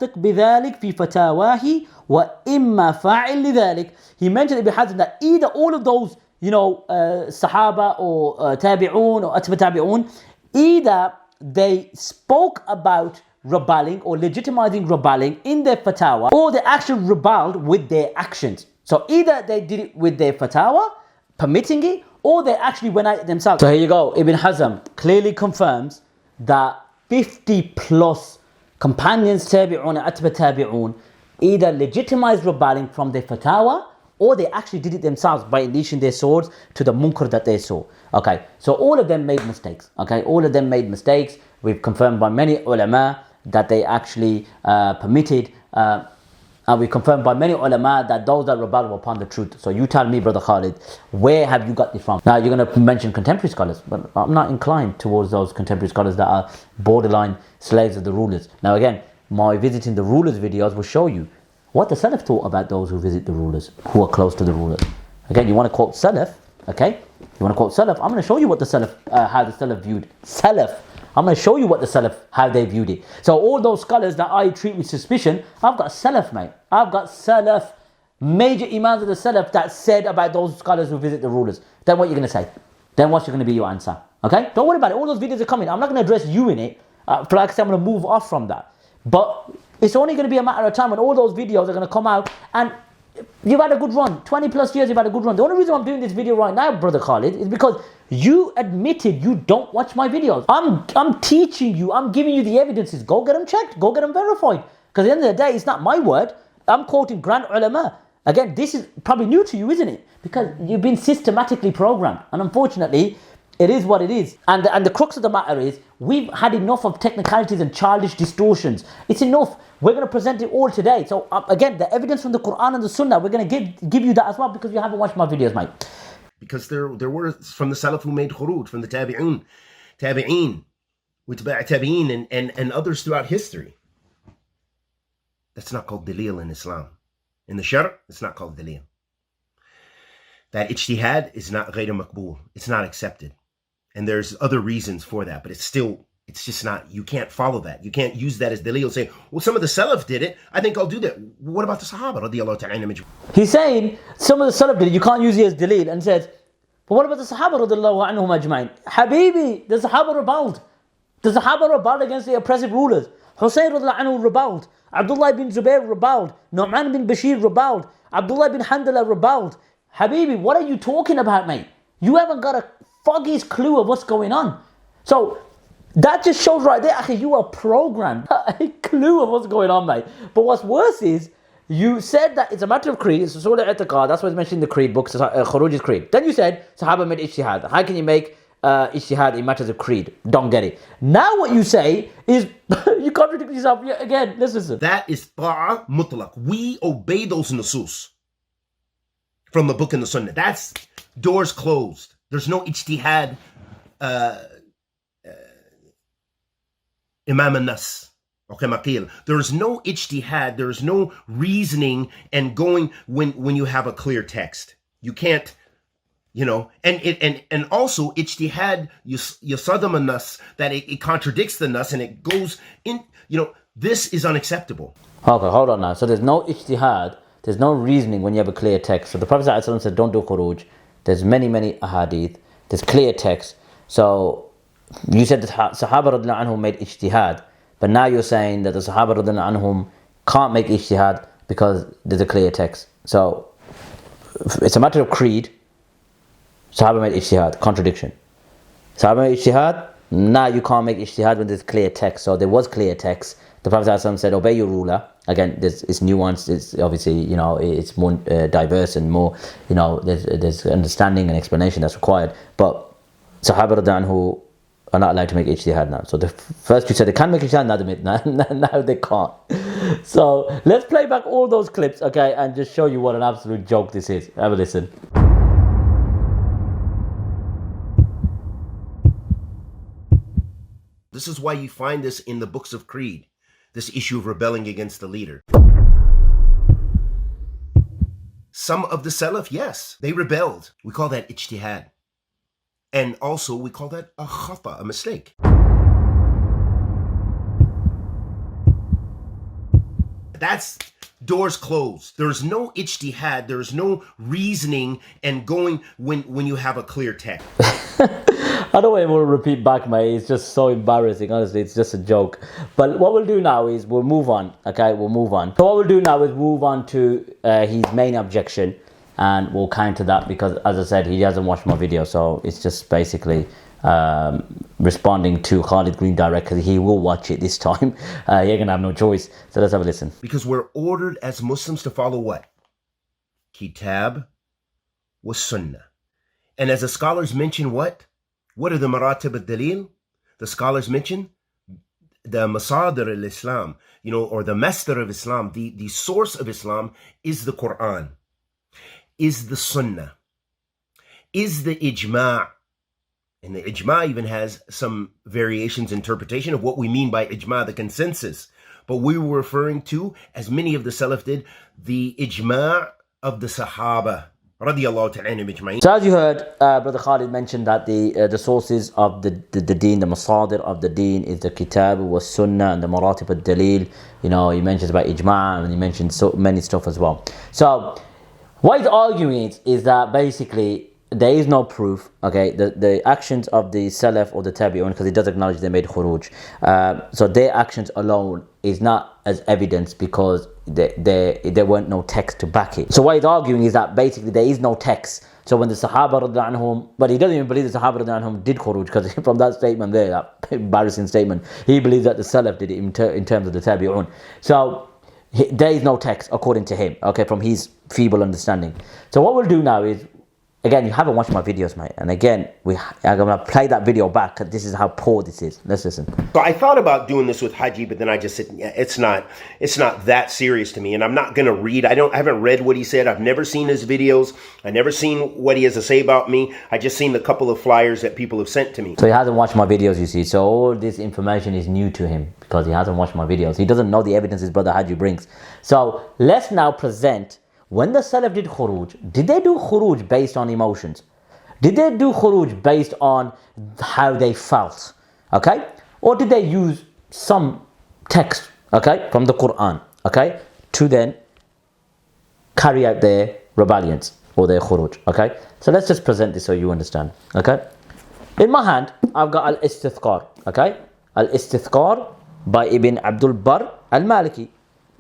نَاطِقْ بِذَلِكَ فِي فَتَاوَاهِ وَإِمَّا فَاعِلْ لِذَلِكَ. He mentioned Ibn Hazm that either all of those, Sahaba or Tabi'un or Atba Tabi'un, either they spoke about rebelling or legitimizing rebelling in their fatwa, or they actually rebelled with their actions. So either they did it with their fatwa, permitting it, or they actually went at it themselves. So here you go. Ibn Hazm clearly confirms that 50 plus companions, tabi'un, atba tabi'un, either legitimized rebelling from their fatwa, or they actually did it themselves by unleashing their swords to the munkar that they saw. Okay, so all of them made mistakes. Okay, all of them made mistakes. We've confirmed by many ulama that they actually permitted, and we confirmed by many ulama that those that rebelled were upon the truth. So you tell me, Brother Khalid, where have you got this from? Now you're going to mention contemporary scholars, but I'm not inclined towards those contemporary scholars that are borderline slaves of the rulers. Now again, my visiting the rulers videos will show you what the Salaf thought about those who visit the rulers, who are close to the rulers. Again, you want to quote Salaf, okay? You want to quote Salaf, I'm going to show you what the Salaf, how the Salaf viewed Salaf. I'm going to show you what the Salaf, how they viewed it. So all those scholars that I treat with suspicion, I've got Salaf, mate. I've got Salaf, major imams of the Salaf that said about those scholars who visit the rulers. Then what you're going to say? Then what's going to be your answer? Okay? Don't worry about it. All those videos are coming. I'm not going to address you in it. Like I said, I'm going to move off from that. But it's only going to be a matter of time when all those videos are going to come out, and you've had a good run. 20 plus years, you've had a good run. The only reason I'm doing this video right now, Brother Khalid, is because you admitted you don't watch my videos. I'm teaching you. I'm giving you the evidences. Go get them checked. Go get them verified. Because at the end of the day, it's not my word. I'm quoting grand ulama. Again, this is probably new to you, isn't it? Because you've been systematically programmed. And unfortunately, it is what it is. And the crux of the matter is, we've had enough of technicalities and childish distortions. It's enough. We're going to present it all today. So again, the evidence from the Quran and the Sunnah, we're going to give you that as well, because you haven't watched my videos, mate. Because there were from the Salaf who made Khurooj, from the Tabi'een, Tabi'een, and others throughout history. That's not called dalil in Islam. In the Shar', it's not called dalil. That ijtihad is not ghayr maqbool. It's not accepted. And there's other reasons for that, but it's just not, you can't follow that. You can't use that as dalil, say, well, some of the Salaf did it, I think I'll do that. What about the Sahaba, radiyallahu ta'ala? He's saying, some of the Salaf did it, you can't use it as dalil, and says, but what about the Sahaba, radiyallahu anhum ajma'in? Habibi, the Sahaba rebelled. The Sahaba rebelled against the oppressive rulers. Hussein radiyallahu anhu rebelled. Abdullah bin Zubair rebelled. Nu'man bin Bashir rebelled. Abdullah bin Handala rebelled. Habibi, what are you talking about, mate? You haven't got a foggiest clue of what's going on. So that just shows right there, actually, you are programmed. A clue of what's going on, mate. But what's worse is, you said that it's a matter of creed, it's a sort of etiqad, that's what's mentioned in the creed book, Khurooj's creed. Then you said, Sahaba made ijtihad. How can you make ijtihad in matters of creed? Don't get it. Now what you say is, you contradict yourself again. Let's listen. That is ta'a mutlaq. We obey those nusus from the book and the Sunnah. That's doors closed. There's no ijtihad, imam al-nas. Okay, maqil. There is no ijtihad, there is no reasoning and going when you have a clear text. You can't You know, and also ijtihad yusadam an-nas, that it contradicts the nas and it goes in, you know, this is unacceptable. Okay, hold on now. So there's no ijtihad, there's no reasoning when you have a clear text. So the Prophet ﷺ said don't do khuruj. There's many ahadith, there's clear text. So you said the Sahaba radhiyallahu anhum made ijtihad, but now you're saying that the Sahaba radhiyallahu anhum can't make ijtihad because there's a clear text. So it's a matter of creed. Sahaba made ijtihad, contradiction. Sahaba made ijtihad, now you can't make ijtihad when there's clear text. So there was clear text. The Prophet ﷺ said, obey your ruler. Again, it's nuanced, it's obviously, you know, it's more diverse and more, you know, there's understanding and explanation that's required. But Sahaba radhiyallahu anhu are not allowed to make ijtihad now. So the first you said they can make ijtihad, now they can't. So let's play back all those clips, okay, and just show you what an absolute joke this is. Have a listen. This is why you find this in the books of creed, this issue of rebelling against the leader. Some of the Salaf, yes, they rebelled. We call that ijtihad. And also we call that a khata, a mistake. That's doors closed. There's no ijtihad, there's no reasoning and going when you have a clear text. I don't even want to repeat back, mate. It's just so embarrassing. Honestly, it's just a joke. But what we'll do now is we'll move on. Okay, we'll move on. So what we'll do now is move on to his main objection, and we'll counter that because, as I said, he hasn't watched my video, so it's just basically responding to Khalid Green direct because he will watch it this time. He ain't gonna have no choice. So let's have a listen. Because we're ordered as Muslims to follow what? Kitab wa Sunnah. And as the scholars mention, what? What are the maratib al-dalil? The scholars mention the masadir al-Islam, you know, or the master of Islam, the source of Islam is the Quran, is the Sunnah, is the ijma'. And the ijma' even has some variations interpretation of what we mean by ijma', the consensus. But we were referring to, as many of the Salaf did, the ijma' of the Sahaba. So as you heard, Brother Khalid mentioned that the sources of the deen, the masadir of the deen is the kitab was sunnah and the maratib al-dalil. You know, he mentions about ijma' and he mentions so many stuff as well. So what he's arguing is that basically there is no proof, okay, the actions of the Salaf or the Tabi'un, because he does acknowledge they made Khurooj. So their actions alone is not as evidence because there weren't no text to back it. So what he's arguing is that basically there is no text. So when the Sahaba radhiyallahu anhum, but he doesn't even believe the Sahaba radhiyallahu anhum did Khurooj, because from that statement there, that embarrassing statement, he believes that the Salaf did it in terms of the Tabi'un. So there is no text according to him, okay, from his feeble understanding. So what we'll do now is, again, you haven't watched my videos, mate. And again, I'm going to play that video back. This is how poor this is. Let's listen. So I thought about doing this with Hajji, but then I just said, yeah, it's not that serious to me. And I'm not going to read. I haven't read what he said. I've never seen his videos. I've never seen what he has to say about me. I just seen the couple of flyers that people have sent to me. So he hasn't watched my videos, you see. So all this information is new to him because he hasn't watched my videos. He doesn't know the evidence his brother Hajji brings. So let's now present, when the Salaf did Khurooj, did they do Khurooj based on emotions? Did they do Khurooj based on how they felt? Okay? Or did they use some text, okay, from the Quran, okay, to then carry out their rebellions or their Khurooj, okay? So let's just present this so you understand, okay? In my hand, I've got Al-Istithqar, okay? Al-Istithqar by Ibn Abdul Barr Al-Maliki.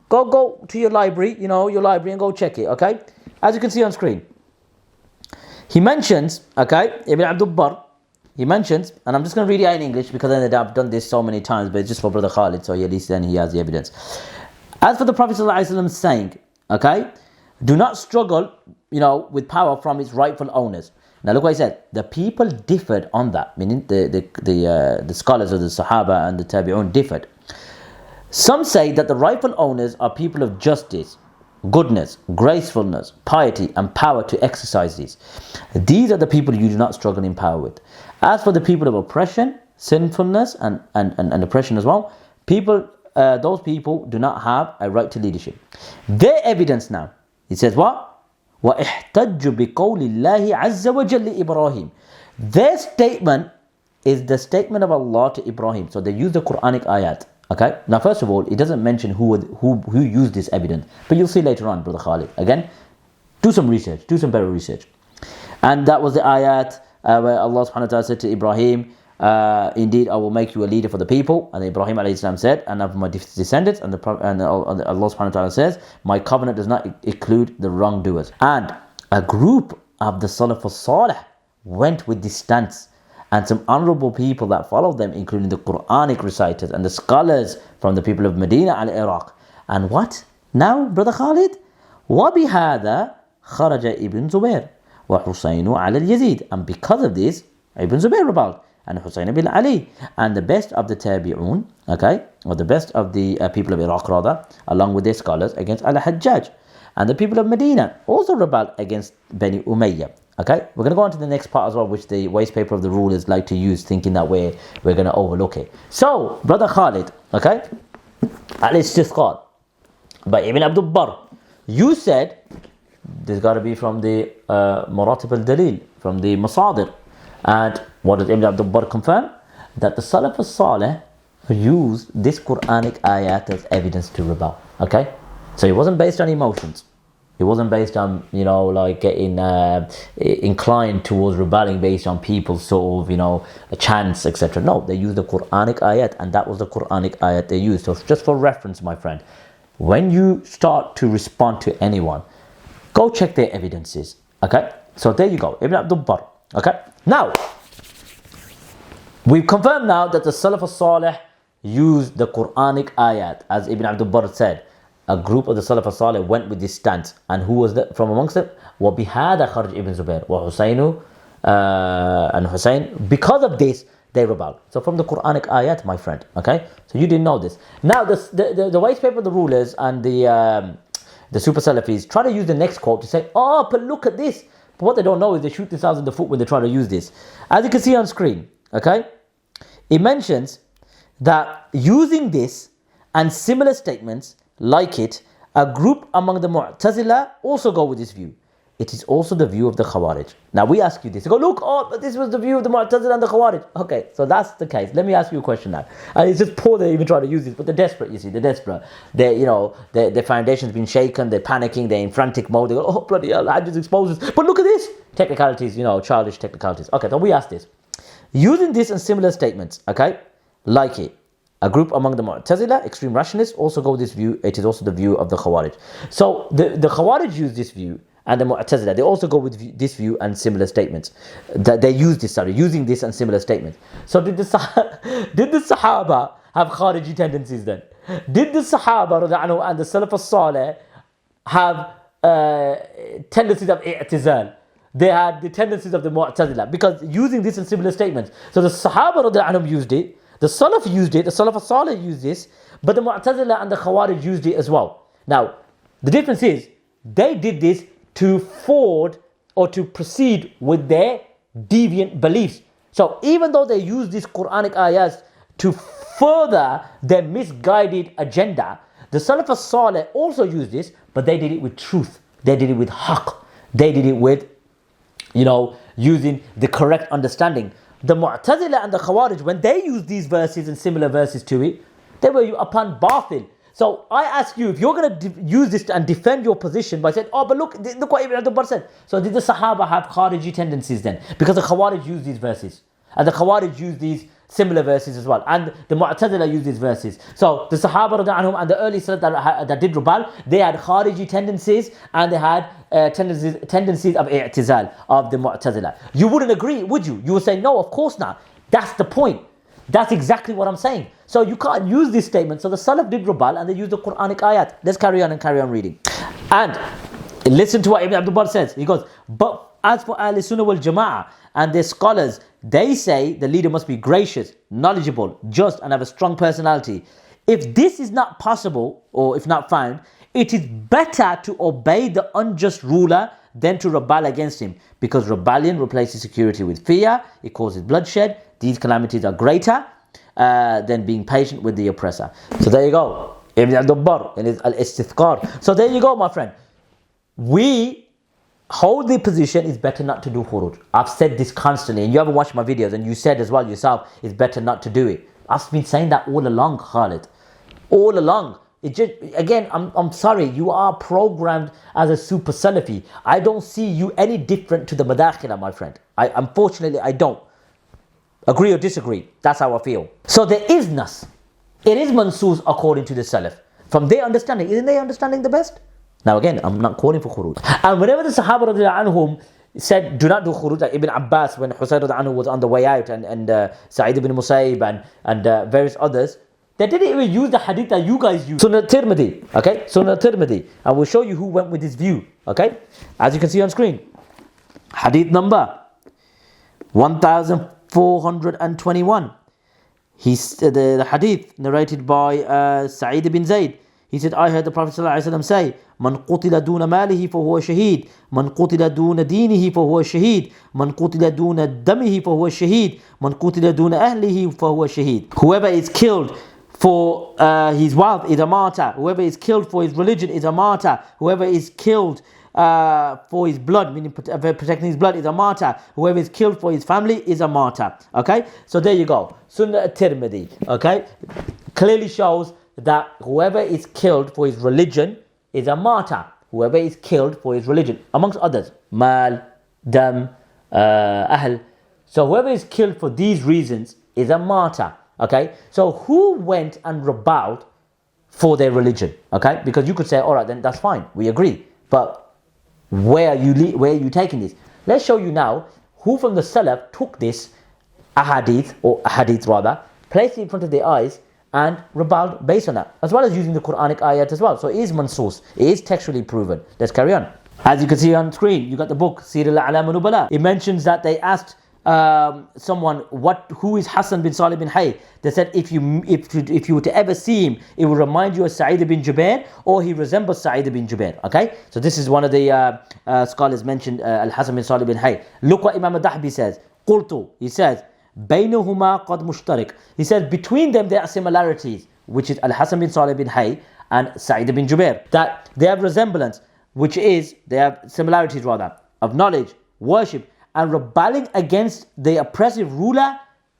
Go to your library, and go check it, okay? As you can see on screen. He mentions, okay, Ibn Abdul Barr, he mentions, and I'm just going to read it out in English because I've done this so many times, but it's just for Brother Khalid, so at least then he has the evidence. As for the Prophet ﷺ saying, okay, do not struggle, with power from its rightful owners. Now look what he said. The people differed on that, meaning the scholars of the Sahaba and the Tabi'un differed. Some say that the rightful owners are people of justice, goodness, gracefulness, piety, and power to exercise these. These are the people you do not struggle in power with. As for the people of oppression, sinfulness, and oppression as well, those people do not have a right to leadership. Their evidence now, he says what? وَاحْتَجُّ بِقَوْلِ اللَّهِ عَزَّ وَجَلِّ إِبْرَاهِيم. Their statement is the statement of Allah to Ibrahim. So they use the Quranic ayat. Okay. Now, first of all, it doesn't mention who used this evidence, but you'll see later on, Brother Khalid. Again, do some research, do some better research. And that was the ayat where Allah subhanahu wa ta'ala said to Ibrahim, indeed, I will make you a leader for the people. And Ibrahim alayhi salam said, and of my descendants. And Allah subhanahu wa ta'ala says, my covenant does not include the wrongdoers. And a group of the Salaf al-Salih went with this stance. And some honorable people that followed them, including the Quranic reciters and the scholars from the people of Medina and Iraq. And what? Now, Brother Khalid? وَبِهَذَا خَرَجَ Ibn Zubair وَحُسَيْنُ عَلَى الْيَزِيدِ. And because of this, Ibn Zubair rebelled, and Husayn bin Ali, and the best of the Tabi'un, okay, or the best of the people of Iraq rather, along with their scholars, against Al-Hajjaj. And the people of Medina also rebelled against Bani Umayyah. Okay, we're going to go on to the next part as well, which the waste paper of the rulers like to use, thinking that we're going to overlook it. So, Brother Khalid, okay, Al-Istithqar by Ibn Abdul Barr. You said there's got to be from the Maratib al-Dalil, from the Masadir. And what does Ibn Abdul Barr confirm? That the Salaf al-Salih used this Quranic ayat as evidence to rebel. Okay, so it wasn't based on emotions. It wasn't based on, like getting inclined towards rebelling based on people's sort of, a chance, etc. No, they used the Quranic ayat, and that was the Quranic ayat they used. So just for reference, my friend, when you start to respond to anyone, go check their evidences. Okay, so there you go, Ibn Abdul Barr. Okay, now we've confirmed now that the Salaf al-Salih used the Quranic ayat, as Ibn Abdul Barr said. A group of the Salaf al-Salih went with this stance. And who was that from amongst them? وَبِهَذَا خَرْجَ Ibn Zubair وَحُسَيْنُ and Husayn. Because of this, they rebelled. So from the Quranic ayat, my friend. Okay? So you didn't know this. Now, the waste paper of the rulers and the Super Salafees try to use the next quote to say, oh, but look at this. But what they don't know is they shoot themselves in the foot when they try to use this. As you can see on screen, okay? It mentions that using this and similar statements like it, a group among the Mu'tazila also go with this view. It is also the view of the Khawarij. Now we ask you this. You go, look, but this was the view of the Mu'tazila and the Khawarij. Okay, so that's the case. Let me ask you a question now. And it's just poor they even try to use this, but they're desperate, you see. They're desperate. Their foundation's been shaken, they're panicking, they're in frantic mode. They go, oh, bloody hell, Hajji exposes. But look at this. Technicalities, childish technicalities. Okay, so we ask this. Using this and similar statements, okay, like it, a group among the Mu'tazila, extreme rationalists, also go with this view. It is also the view of the Khawarij. So the Khawarij use this view, and the Mu'tazila, they also go with this view and similar statements. That they use this, using this and similar statements. So did the Sahaba have Khariji tendencies then? Did the Sahaba and the Salaf al-Salih have tendencies of i'tizal? They had the tendencies of the Mu'tazila, because using this and similar statements. So the Sahaba used it, the Salaf used it, the Salaf al-Salih used this, but the Mu'tazila and the Khawarij used it as well. Now, the difference is, they did this to forward or to proceed with their deviant beliefs. So even though they use these Quranic ayahs to further their misguided agenda, the Salaf al-Salih also used this, but they did it with truth. They did it with haqq. They did it with, using the correct understanding. The Mu'tazila and the Khawarij, when they used these verses and similar verses to it, they were upon batil. So I ask you, if you're going to use this and defend your position by saying, oh, but look what Ibn Abdul Barr said. So did the Sahaba have Khariji tendencies then? Because the Khawarij used these verses. And the Khawarij used these similar verses as well. And the Mu'tazila used these verses. So the Sahaba and the early Salaf that did rebel, they had Khariji tendencies, and they had tendencies of i'tizal, of the Mu'tazila. You wouldn't agree, would you? You would say, no, of course not. That's the point. That's exactly what I'm saying. So you can't use this statement. So the Salaf did rebel and they used the Quranic ayat. Let's carry on reading. And listen to what Ibn Abdul Barr says. He goes, but as for Ahl Sunnah wal Jama'ah and their scholars, they say the leader must be gracious, knowledgeable, just, and have a strong personality. If this is not possible, or if not found, it is better to obey the unjust ruler than to rebel against him, because rebellion replaces security with fear, it causes bloodshed. These calamities are greater than being patient with the oppressor. So there you go, Ibn Abdul Barr in his Al-Istithqar. So there you go, my friend. We hold the position it's better not to do khuruj. I've said this constantly, and you haven't watched my videos, and you said as well yourself, it's better not to do it. I've been saying that all along, Khalid. All along. It just, again, I'm sorry, you are programmed as a super Salafee. I don't see you any different to the Madakhila, my friend. Unfortunately, I don't. Agree or disagree, that's how I feel. So there is nas. It is mansoos according to the Salaf. From their understanding, isn't their understanding the best? Now again, I'm not calling for khuruj. And whenever the Sahaba radiallahu anhum said, do not do khuruj, like Ibn Abbas, when Husayn radiallahu anhu was on the way out, and Sa'id ibn Musayyib, and various others, they didn't even use the hadith that you guys use. Sunnah Tirmidhi, okay? Sunnah Tirmidhi. I will show you who went with this view, okay? As you can see on screen. Hadith number 1421. The hadith narrated by Sa'id ibn Zayd. He said, I heard the Prophet ﷺ say, Man qutila duna malihi fahuwa shaheed. Man qutila duna dinihi fahuwa shaheed. Man qutila duna damihi fahuwa shaheed. Man qutila duna ahlihi fahuwa shaheed. Whoever is killed for his wealth is a martyr. Whoever is killed for his religion is a martyr. Whoever is killed for his blood, meaning protecting his blood, is a martyr. Whoever is killed for his family is a martyr. Okay, so there you go. Sunnah Tirmidhi. Okay, clearly shows that whoever is killed for his religion is a martyr. Whoever is killed for his religion, amongst others, mal, dam, ahl. So whoever is killed for these reasons is a martyr. Okay, so who went and rebelled for their religion? Okay, because you could say, all right, then that's fine, we agree. But where are you taking this? Let's show you now who from the Salaf took this ahadith rather, placed it in front of their eyes and rebelled based on that, as well as using the Quranic ayat as well. So it is mansoos, it is textually proven. Let's carry on. As you can see on screen, you got the book Sir al-A'lam al-Nubala. It mentions that they asked someone, who is Hassan bin Salih bin Hay? They said, if you were to ever see him, it will remind you of Sa'id bin Jubair, or he resembles Sa'id bin Jubair. Okay, so this is one of the scholars mentioned, Al-Hassan bin Salih bin Hay. Look what Imam al-Dahbi says. Qultu, he says, Baynahuma qad mushtarik. He says between them there are similarities, which is Al-Hassan bin Salih bin Hay and Sa'id bin Jubair, that they have resemblance, which is they have similarities rather of knowledge, worship, and rebelling against the oppressive ruler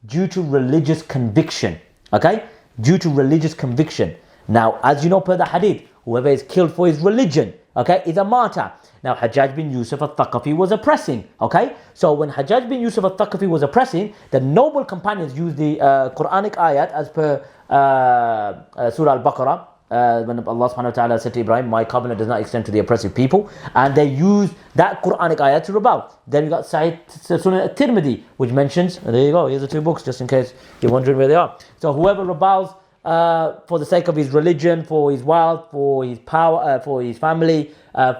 due to religious conviction. Okay, due to religious conviction. Now, as you know per the hadith, whoever is killed for his religion, okay, is a martyr. Now, Hajjaj bin Yusuf al-Thaqafi was oppressing. Okay, so when Hajjaj bin Yusuf al-Thaqafi was oppressing, the noble companions used the Quranic ayat as per Surah Al-Baqarah, when Allah subhanahu wa ta'ala said to Ibrahim, my covenant does not extend to the oppressive people, and they used that Quranic ayat to rebel. Then you got Sunnah Tirmidhi, which mentions, and there you go, here's the two books just in case you're wondering where they are. So whoever rebels for the sake of his religion, for his wealth, for his power, for his family,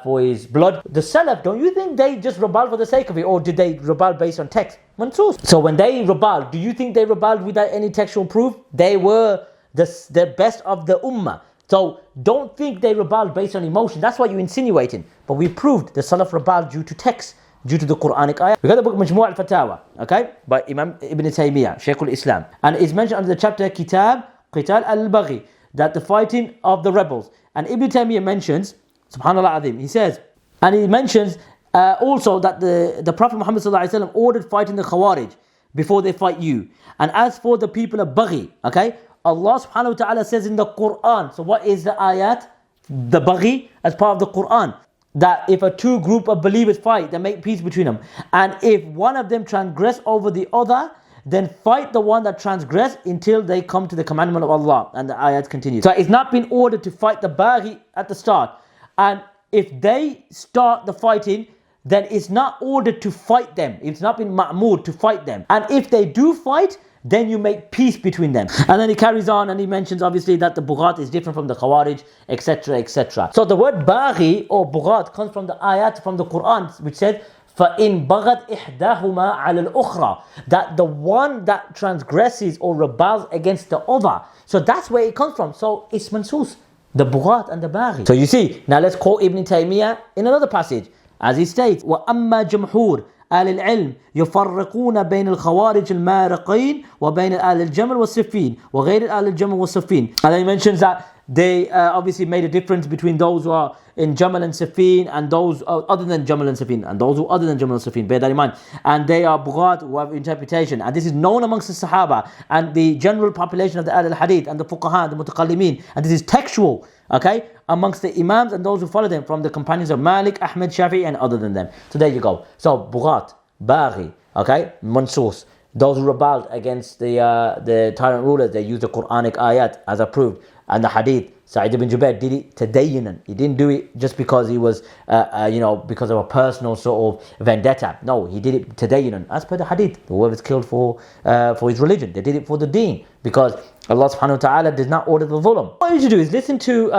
for his blood, the Salaf, don't you think they just rebelled for the sake of it, or did they rebel based on text? Mansoos. So when they rebelled, do you think they rebelled without any textual proof? They were the best of the ummah. So don't think they rebelled based on emotion. That's what you're insinuating. But we proved the Salaf rebelled due to text, due to the Quranic ayah. We got the book Majmu' al-Fatawa, okay, by Imam Ibn Taymiyyah, Shaykh al-Islam. And it's mentioned under the chapter Kitab Qital al-Baghi, that the fighting of the rebels. And Ibn Taymiyyah mentions, subhanallah azim, he says, and he mentions also that the Prophet Muhammad sallallahu alaihi wasallam ordered fighting the Khawarij before they fight you. And as for the people of Baghi, okay, Allah subhanahu wa ta'ala says in the Quran, so what is the ayat? The Baghi as part of the Quran, that if a two group of believers fight, they make peace between them. And if one of them transgress over the other, then fight the one that transgress until they come to the commandment of Allah. And the ayat continues. So it's not been ordered to fight the Baghi at the start. And if they start the fighting, then it's not ordered to fight them. It's not been ma'mur to fight them. And if they do fight, then you make peace between them. And then he carries on and he mentions obviously that the Bughat is different from the Khawarij, etc, etc. So the word Baghi or Bughat comes from the ayat from the Quran, which said, فَإِن بَغَتْ إِحْدَاهُمَا عَلَى الْأُخْرَى, that the one that transgresses or rebels against the other. So that's where it comes from. So it's mansoos, the Bughat and the Baghi. So you see, now let's quote Ibn Taymiyyah in another passage, as he states, وَأَمَّا جَمْحُورٌ آل العلم يفرقون بين الخوارج المارقين وبين آل الجمل والصفين وغير آل الجمل والصفين. And then he mentions that they obviously made a difference between those who are in Jamal and Safin and those other than Jamal and Safin, and those who other than Jamal and Safin, bear that in mind. And they are bughat who have interpretation, and this is known amongst the Sahaba and the general population of the Ahl al-Hadith and the Fuqaha, the Mutaqallimin, and this is textual, okay, amongst the Imams and those who follow them from the companions of Malik, Ahmed, Shafi'i, and other than them. So there you go. So bughat, baghi, okay, mansus, those who rebelled against the tyrant rulers, they used the Quranic ayat as approved, and the hadith. Sa'id ibn Jubair did it tadayyunan. He didn't do it just because he was, because of a personal sort of vendetta. No, he did it tadayyunan, as per the hadith. Whoever's killed for his religion, they did it for the deen, because Allah subhanahu wa ta'ala did not order the dhulm. What you should do is listen to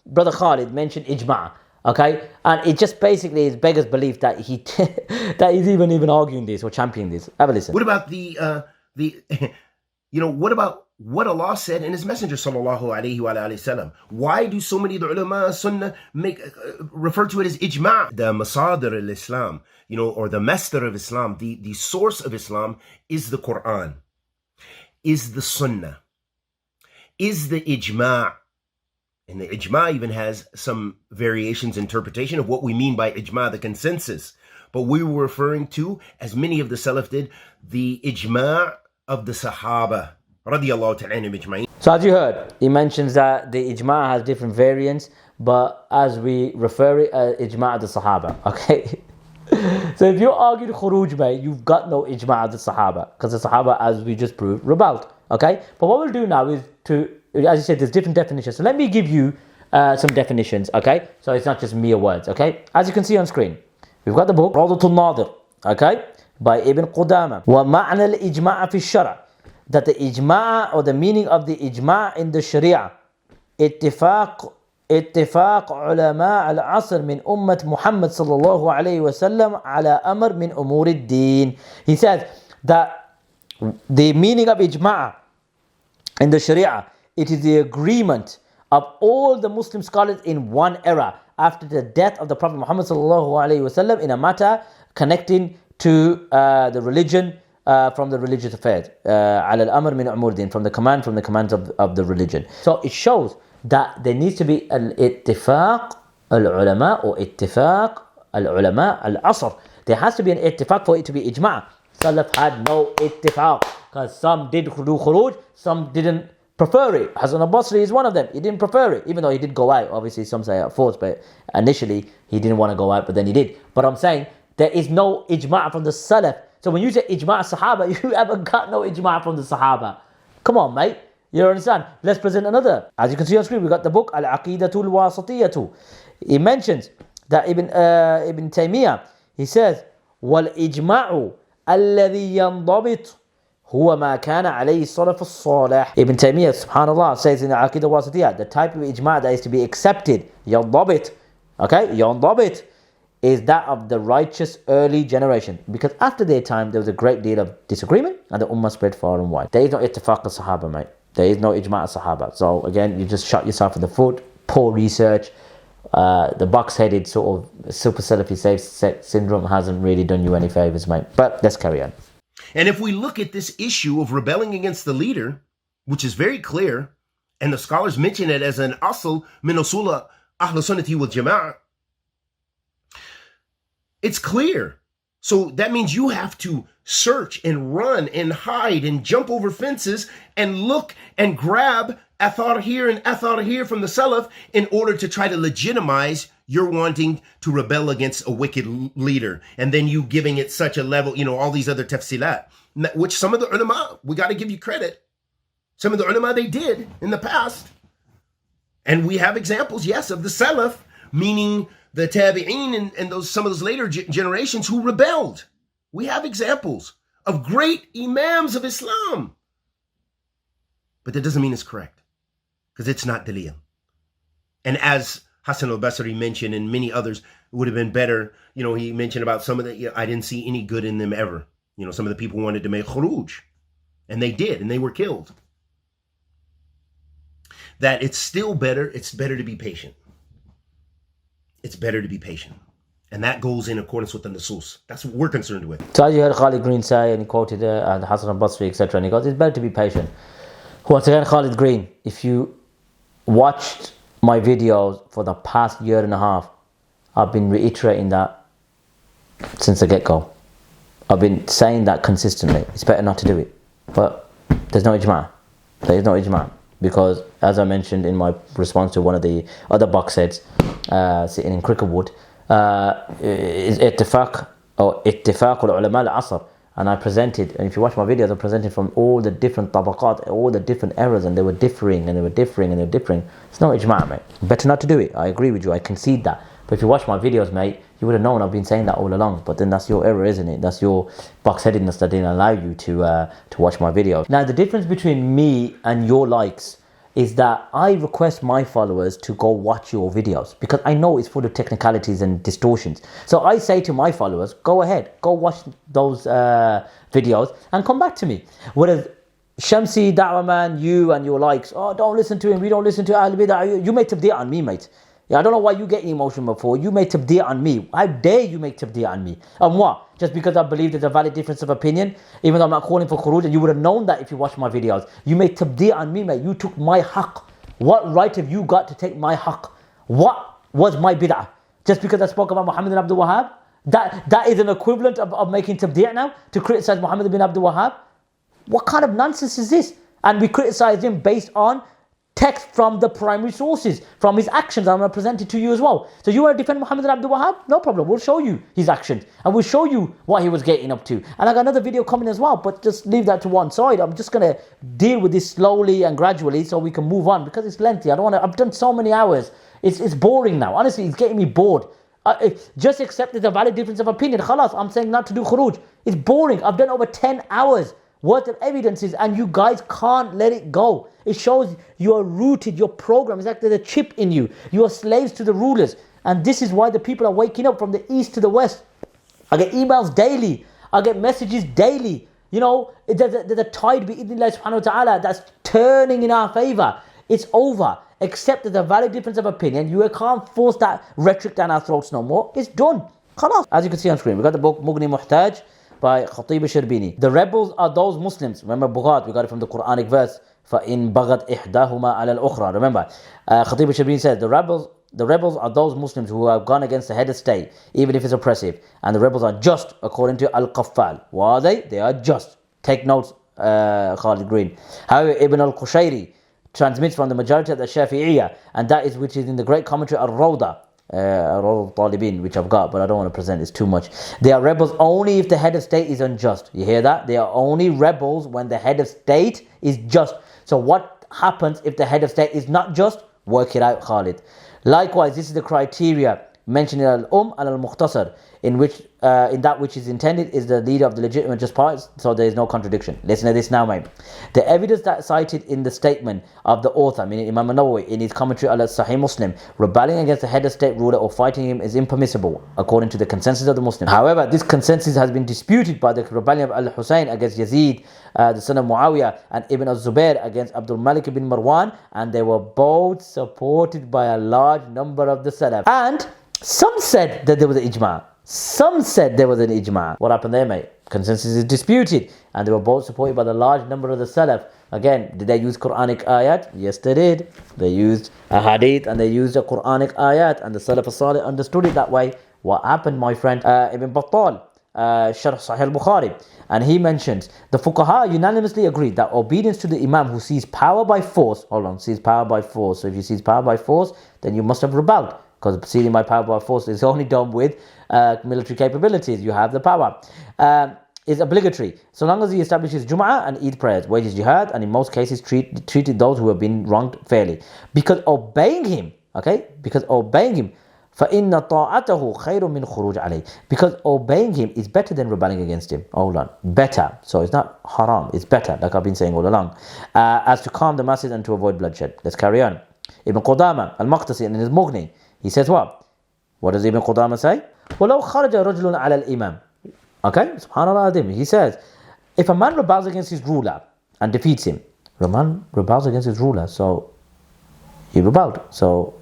Brother Khalid mention ijma'. Okay, and it just basically is beggars belief that that he's even arguing this or championing this. Have a listen. What about what about what Allah said in His Messenger sallallahu alaihi wasallam? Why do so many of the ulama sunnah refer to it as ijma'? The masadr al-Islam, or the master of Islam, the source of Islam is the Quran, is the sunnah, is the ijma'. And the ijma' even has some variations interpretation of what we mean by ijma', the consensus. But we were referring to, as many of the Salaf did, the ijma' of the Sahaba. Radiyallahu ta'ala anhum ajma'in. So as you heard, he mentions that the ijma' has different variants, but as we refer it, ijma' of the Sahaba. Okay? So if you argue Khurooj, mate, you've got no ijma' of the Sahaba, because the Sahaba, as we just proved, rebelled. Okay? But what we'll do now is as you said, there's different definitions. So let me give you some definitions, okay? So it's not just mere words, okay? As you can see on screen, we've got the book, Rawdatul Nadir, okay? By Ibn Qudama. وَمَعْنَى الْإِجْمَاعَ فِي الشَّرَعِ. That the ijma' or the meaning of the ijma' in the Sharia, اتفاق علماء العصر من أمة محمد صلى الله عليه وسلم على أمر من أمور الدين. He says that the meaning of ijma' in the Sharia, it is the agreement of all the Muslim scholars in one era after the death of the Prophet Muhammad sallallahu alaihi wasallam in a matter connecting to the religion from the religious affairs. على الأمر من أمور الدين, from the commands of the religion. So it shows that there needs to be al-ittifaq al-ulama or ittifaq al-ulama al-asr. There has to be an ittifaq for it to be ijma'. Salaf had no ittifaq, because some did do Khurooj, some didn't prefer it. Hasan al-Basri is one of them. He didn't prefer it, even though he did go out. Obviously, some say at force, but initially he didn't want to go out, but then he did. But I'm saying there is no ijma' from the Salaf. So when you say ijma' Sahaba, you haven't got no ijma' from the Sahaba. Come on, mate. You understand? Let's present another. As you can see on screen, we got the book Al-Aqidatul Wasatiyatu. He mentions that Ibn Taymiyyah, he says, وَالْإِجْمَعُ الَّذِي يَنْضَبِطُ هو ما كان عليه السلف الصالح. Ibn Taymiyyah, subhanallah, says in the Aqidah Wasatiyah, the type of ijma' that is to be accepted, ينضبط, okay, ينضبط, is that of the righteous early generation. Because after their time, there was a great deal of disagreement, and the ummah spread far and wide. There is no ittifaq al-sahaba, mate. There is no ijma' al-sahaba. So again, you just shot yourself in the foot. Poor research. The box-headed sort of Super Salafee syndrome hasn't really done you any favors, mate. But let's carry on. And if we look at this issue of rebelling against the leader, which is very clear, and the scholars mention it as an asl min usula ahl sunnati wal jama'ah, it's clear. So that means you have to search and run and hide and jump over fences and look and grab athar here and athar here from the Salaf in order to try to legitimize your wanting to rebel against a wicked leader. And then you giving it such a level, all these other tafsilat, which some of the ulama, we got to give you credit. Some of the ulama, they did in the past. And we have examples, yes, of the Salaf, meaning the tabi'een and some of those later generations who rebelled. We have examples of great imams of Islam. But that doesn't mean it's correct, because it's not dalil. And as Hasan al-Basri mentioned, and many others, it would have been better, he mentioned about some of the, I didn't see any good in them ever. Some of the people wanted to make Khurooj, and they did, and they were killed. That it's better to be patient. It's better to be patient. And that goes in accordance with the nusus. That's what we're concerned with. So as you heard Khalid Green say, and he quoted Hasan al-Basri, etc., and he goes, it's better to be patient. Once again, Khalid Green, if you watched my videos for the past year and a half, I've been reiterating that since the get-go. I've been saying that consistently. It's better not to do it. But there's no ijma'. There is no ijma'. Because as I mentioned in my response to one of the other box sets sitting in Cricklewood, is ittifaq al-ulama al-asr. And I presented, and if you watch my videos, I presented from all the different tabaqat, all the different errors, and they were differing, and they were differing, and they were differing. It's no ijma', mate. Better not to do it. I agree with you. I concede that. But if you watch my videos, mate, you would have known I've been saying that all along. But then that's your error, isn't it? That's your box-headedness that didn't allow you to watch my videos. Now, the difference between me and your likes is that I request my followers to go watch your videos because I know it's full of technicalities and distortions. So I say to my followers, go ahead, go watch those videos and come back to me. Whereas Shamsi, Da'wah Man, you and your likes, oh, don't listen to him, we don't listen to Ahl Bidah. You made tabdi' on me, mate. Yeah, I don't know why you get emotional before. You made tabdi' on me. How dare you make tabdi' on me? And what? Just because I believe there's a valid difference of opinion, even though I'm not calling for Khurooj, and you would have known that if you watched my videos. You made tabdi' on me, mate. You took my haqq. What right have you got to take my haqq? What was my bid'ah? Just because I spoke about Muhammad bin Abdul Wahhab? That is an equivalent of making tabdi' now, to criticize Muhammad bin Abdul Wahhab? What kind of nonsense is this? And we criticize him based on text from the primary sources, from his actions. I'm going to present it to you as well. So you want to defend Muhammad bin Abdul Wahhab? No problem. We'll show you his actions. And we'll show you what he was getting up to. And I got another video coming as well, but just leave that to one side. I'm just going to deal with this slowly and gradually so we can move on because it's lengthy. I've done so many hours. It's boring now. Honestly, it's getting me bored. Just accept there's a valid difference of opinion. Khalas, I'm saying not to do Khurooj. It's boring. I've done over 10 hours worth of evidences and you guys can't let it go. It shows you are rooted, your program is like there's a chip in you. You are slaves to the rulers. And this is why the people are waking up from the east to the west. I get emails daily. I get messages daily. You know, there's a tide bi'idhnillah subhanahu wa ta'ala that's turning in our favor. It's over. Except there's a valid difference of opinion. You can't force that rhetoric down our throats no more. It's done. Khalas. As you can see on screen, we got the book Mughni Muhtaj by Khatib al-Shirbini. The rebels are those Muslims. Remember Bughat, we got it from the Quranic verse. فَإِن بَغَتْ إِحْدَاهُمَا عَلَى الْأُخْرَى. Remember, Khatib al-Shirbini says, the rebels are those Muslims who have gone against the head of state, even if it's oppressive. And the rebels are just, according to Al-Qaffal. What are they? They are just. Take notes, Khalid Green. However, Ibn al-Qushayri transmits from the majority of the Shafi'iyya, and that is which is in the great commentary Al-Rawda, Talibin, which I've got, but I don't want to present, it's too much. They are rebels only if the head of state is unjust. You hear that? They are only rebels when the head of state is just. So what happens if the head of state is not just? Work it out, Khalid. Likewise, this is the criteria mentioned in Al-Um and Al-Mukhtasar, in that which is intended is the leader of the legitimate just parties, so there is no contradiction. Listen to this now, mate. The evidence that cited in the statement of the author, meaning Imam Nawawi, in his commentary on Sahih Muslim, rebelling against the head of state ruler or fighting him is impermissible, according to the consensus of the Muslims. However, this consensus has been disputed by the rebellion of Al-Husayn against Yazid, the son of Muawiyah, and Ibn al-Zubair against Abdul Malik ibn Marwan, and they were both supported by a large number of the Salaf. And some said that there was an ijma'. Some said there was an ijma'. What happened there, mate? Consensus is disputed. And they were both supported by the large number of the Salaf. Again, did they use Quranic ayat? Yes, they did. They used a hadith and they used a Quranic ayat. And the Salaf as-Salih understood it that way. What happened, my friend? Ibn Battal, Sharh Sahih al-Bukhari. And he mentions, the fuqaha unanimously agreed that obedience to the imam who sees power by force, sees power by force. So if you seize power by force, then you must have rebelled. Because seizing by power by force is only done with military capabilities. You have the power. Is obligatory. So long as he establishes Jum'ah and Eid prayers, wages jihad, and in most cases treated those who have been wronged fairly. Because obeying him, فَإِنَّ طَاعَتَهُ خَيْرٌ مِّنْ خُرُوجٍ عَلَيْهِ. Because obeying him is better than rebelling against him. Hold on. Better. So it's not haram. It's better, like I've been saying all along. As to calm the masses and to avoid bloodshed. Let's carry on. Ibn Qudama al-Maqdisi in his Mughni, he says what? What does Ibn Qudama say? وَلَوْ خَرَجَ رَجُلٌ عَلَى الْإِمَامِ. Subhanallah, he says, if a man rebels against his ruler and defeats him, the man rebels against his ruler, so he rebelled. So,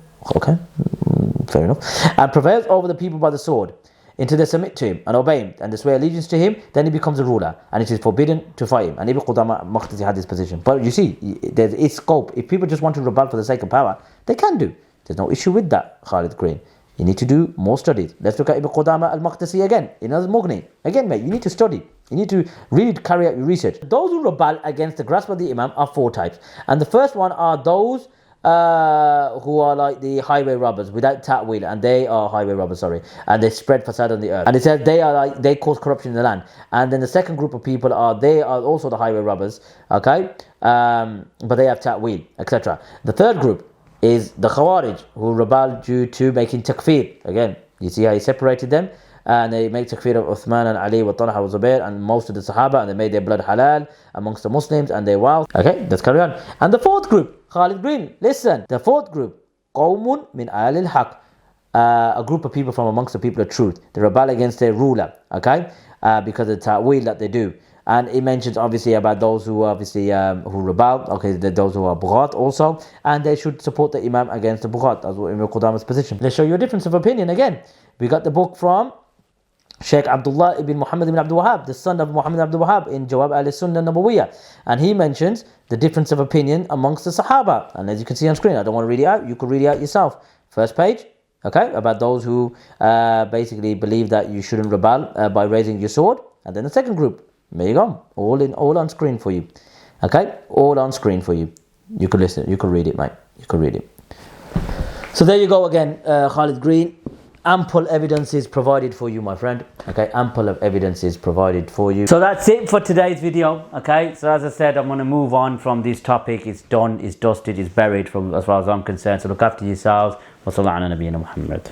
fair enough. And prevails over the people by the sword. until they submit to him and obey him and they swear allegiance to him, then he becomes a ruler and it is forbidden to fight him. And Ibn Qudama Maqdisi had this position. But you see, there is scope. If people just want to rebel for the sake of power, they can do. There's no issue with that, Khalid Green. You need to do more studies. Let's look at Ibn Qudama al-Maqdisi again, in al-Mughni. Again, mate, you need to study. You need to really carry out your research. Those who rebel against the grasp of the Imam are 4 types. And the first one are those who are like the highway robbers without ta'wil, and they are highway robbers, and they spread fasad on the earth. And it says they cause corruption in the land. And then the second group of people they are also the highway robbers, okay? But they have ta'wil, etc. The third group is the Khawarij, who rebelled due to making takfir. Again, you see how he separated them? And they make takfir of Uthman and Ali wa Talha wa Zubair and most of the Sahaba, and they made their blood halal amongst the Muslims and their wealth. Okay, let's carry on. And the fourth group, Khalid Green, listen. The fourth group, Qawmun min Alil Haq, a group of people from amongst the people of truth. They rebel against their ruler, okay, because of the ta'wil that they do. And it mentions obviously about those who who rebel, okay, those who are bughat also, and they should support the Imam against the bughat. That's what Ibn Qudama's position. Let's show you a difference of opinion again. We got the book from Sheikh Abdullah ibn Muhammad ibn Abdul Wahhab, the son of Muhammad Abdul Wahhab, in Jawab al-Sunnah Nabawiyah. And he mentions the difference of opinion amongst the Sahaba. And as you can see on screen, I don't want to read it out, you could read it out yourself. First page, okay, about those who basically believe that you shouldn't rebel by raising your sword. And then the second group, there you go, all on screen for you. Okay, all on screen for you. You could listen, you could read it, mate. You could read it. So there you go again, Khalid Green. Ample evidence is provided for you, my friend. Okay, ample of evidence is provided for you. So that's it for today's video. Okay, so as I said, I'm going to move on from this topic. It's done, it's dusted, it's buried from as far as I'm concerned. So look after yourselves. Wa sallallahu ala nabiyyina Muhammad.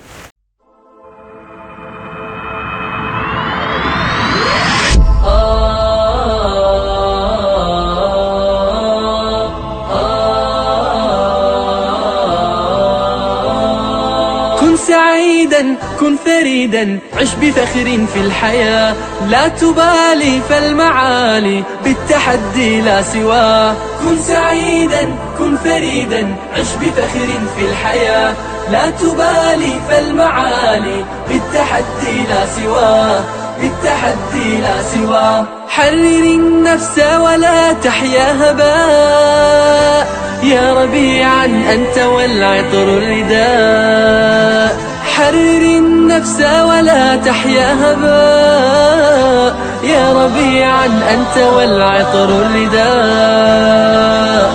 سعيدا كن فريدا عش بفخر في الحياة لا تبالي فالمعالي بالتحدي لا سواه كن سعيدا كن فريدا عش بفخر في الحياة لا تبالي فالمعالي بالتحدي لا سواه بالتحدي لا سواه حرر النفس ولا تحيا هباء يا ربيعا أنت والعطر الرداء حرر النفس ولا تحيا هباء يا ربيعا أنت والعطر الرداء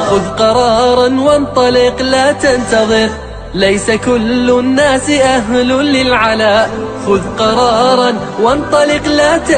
خذ قرارا وانطلق لا تنتظر ليس كل الناس أهل للعلاء خذ قرارا وانطلق لا تنتظر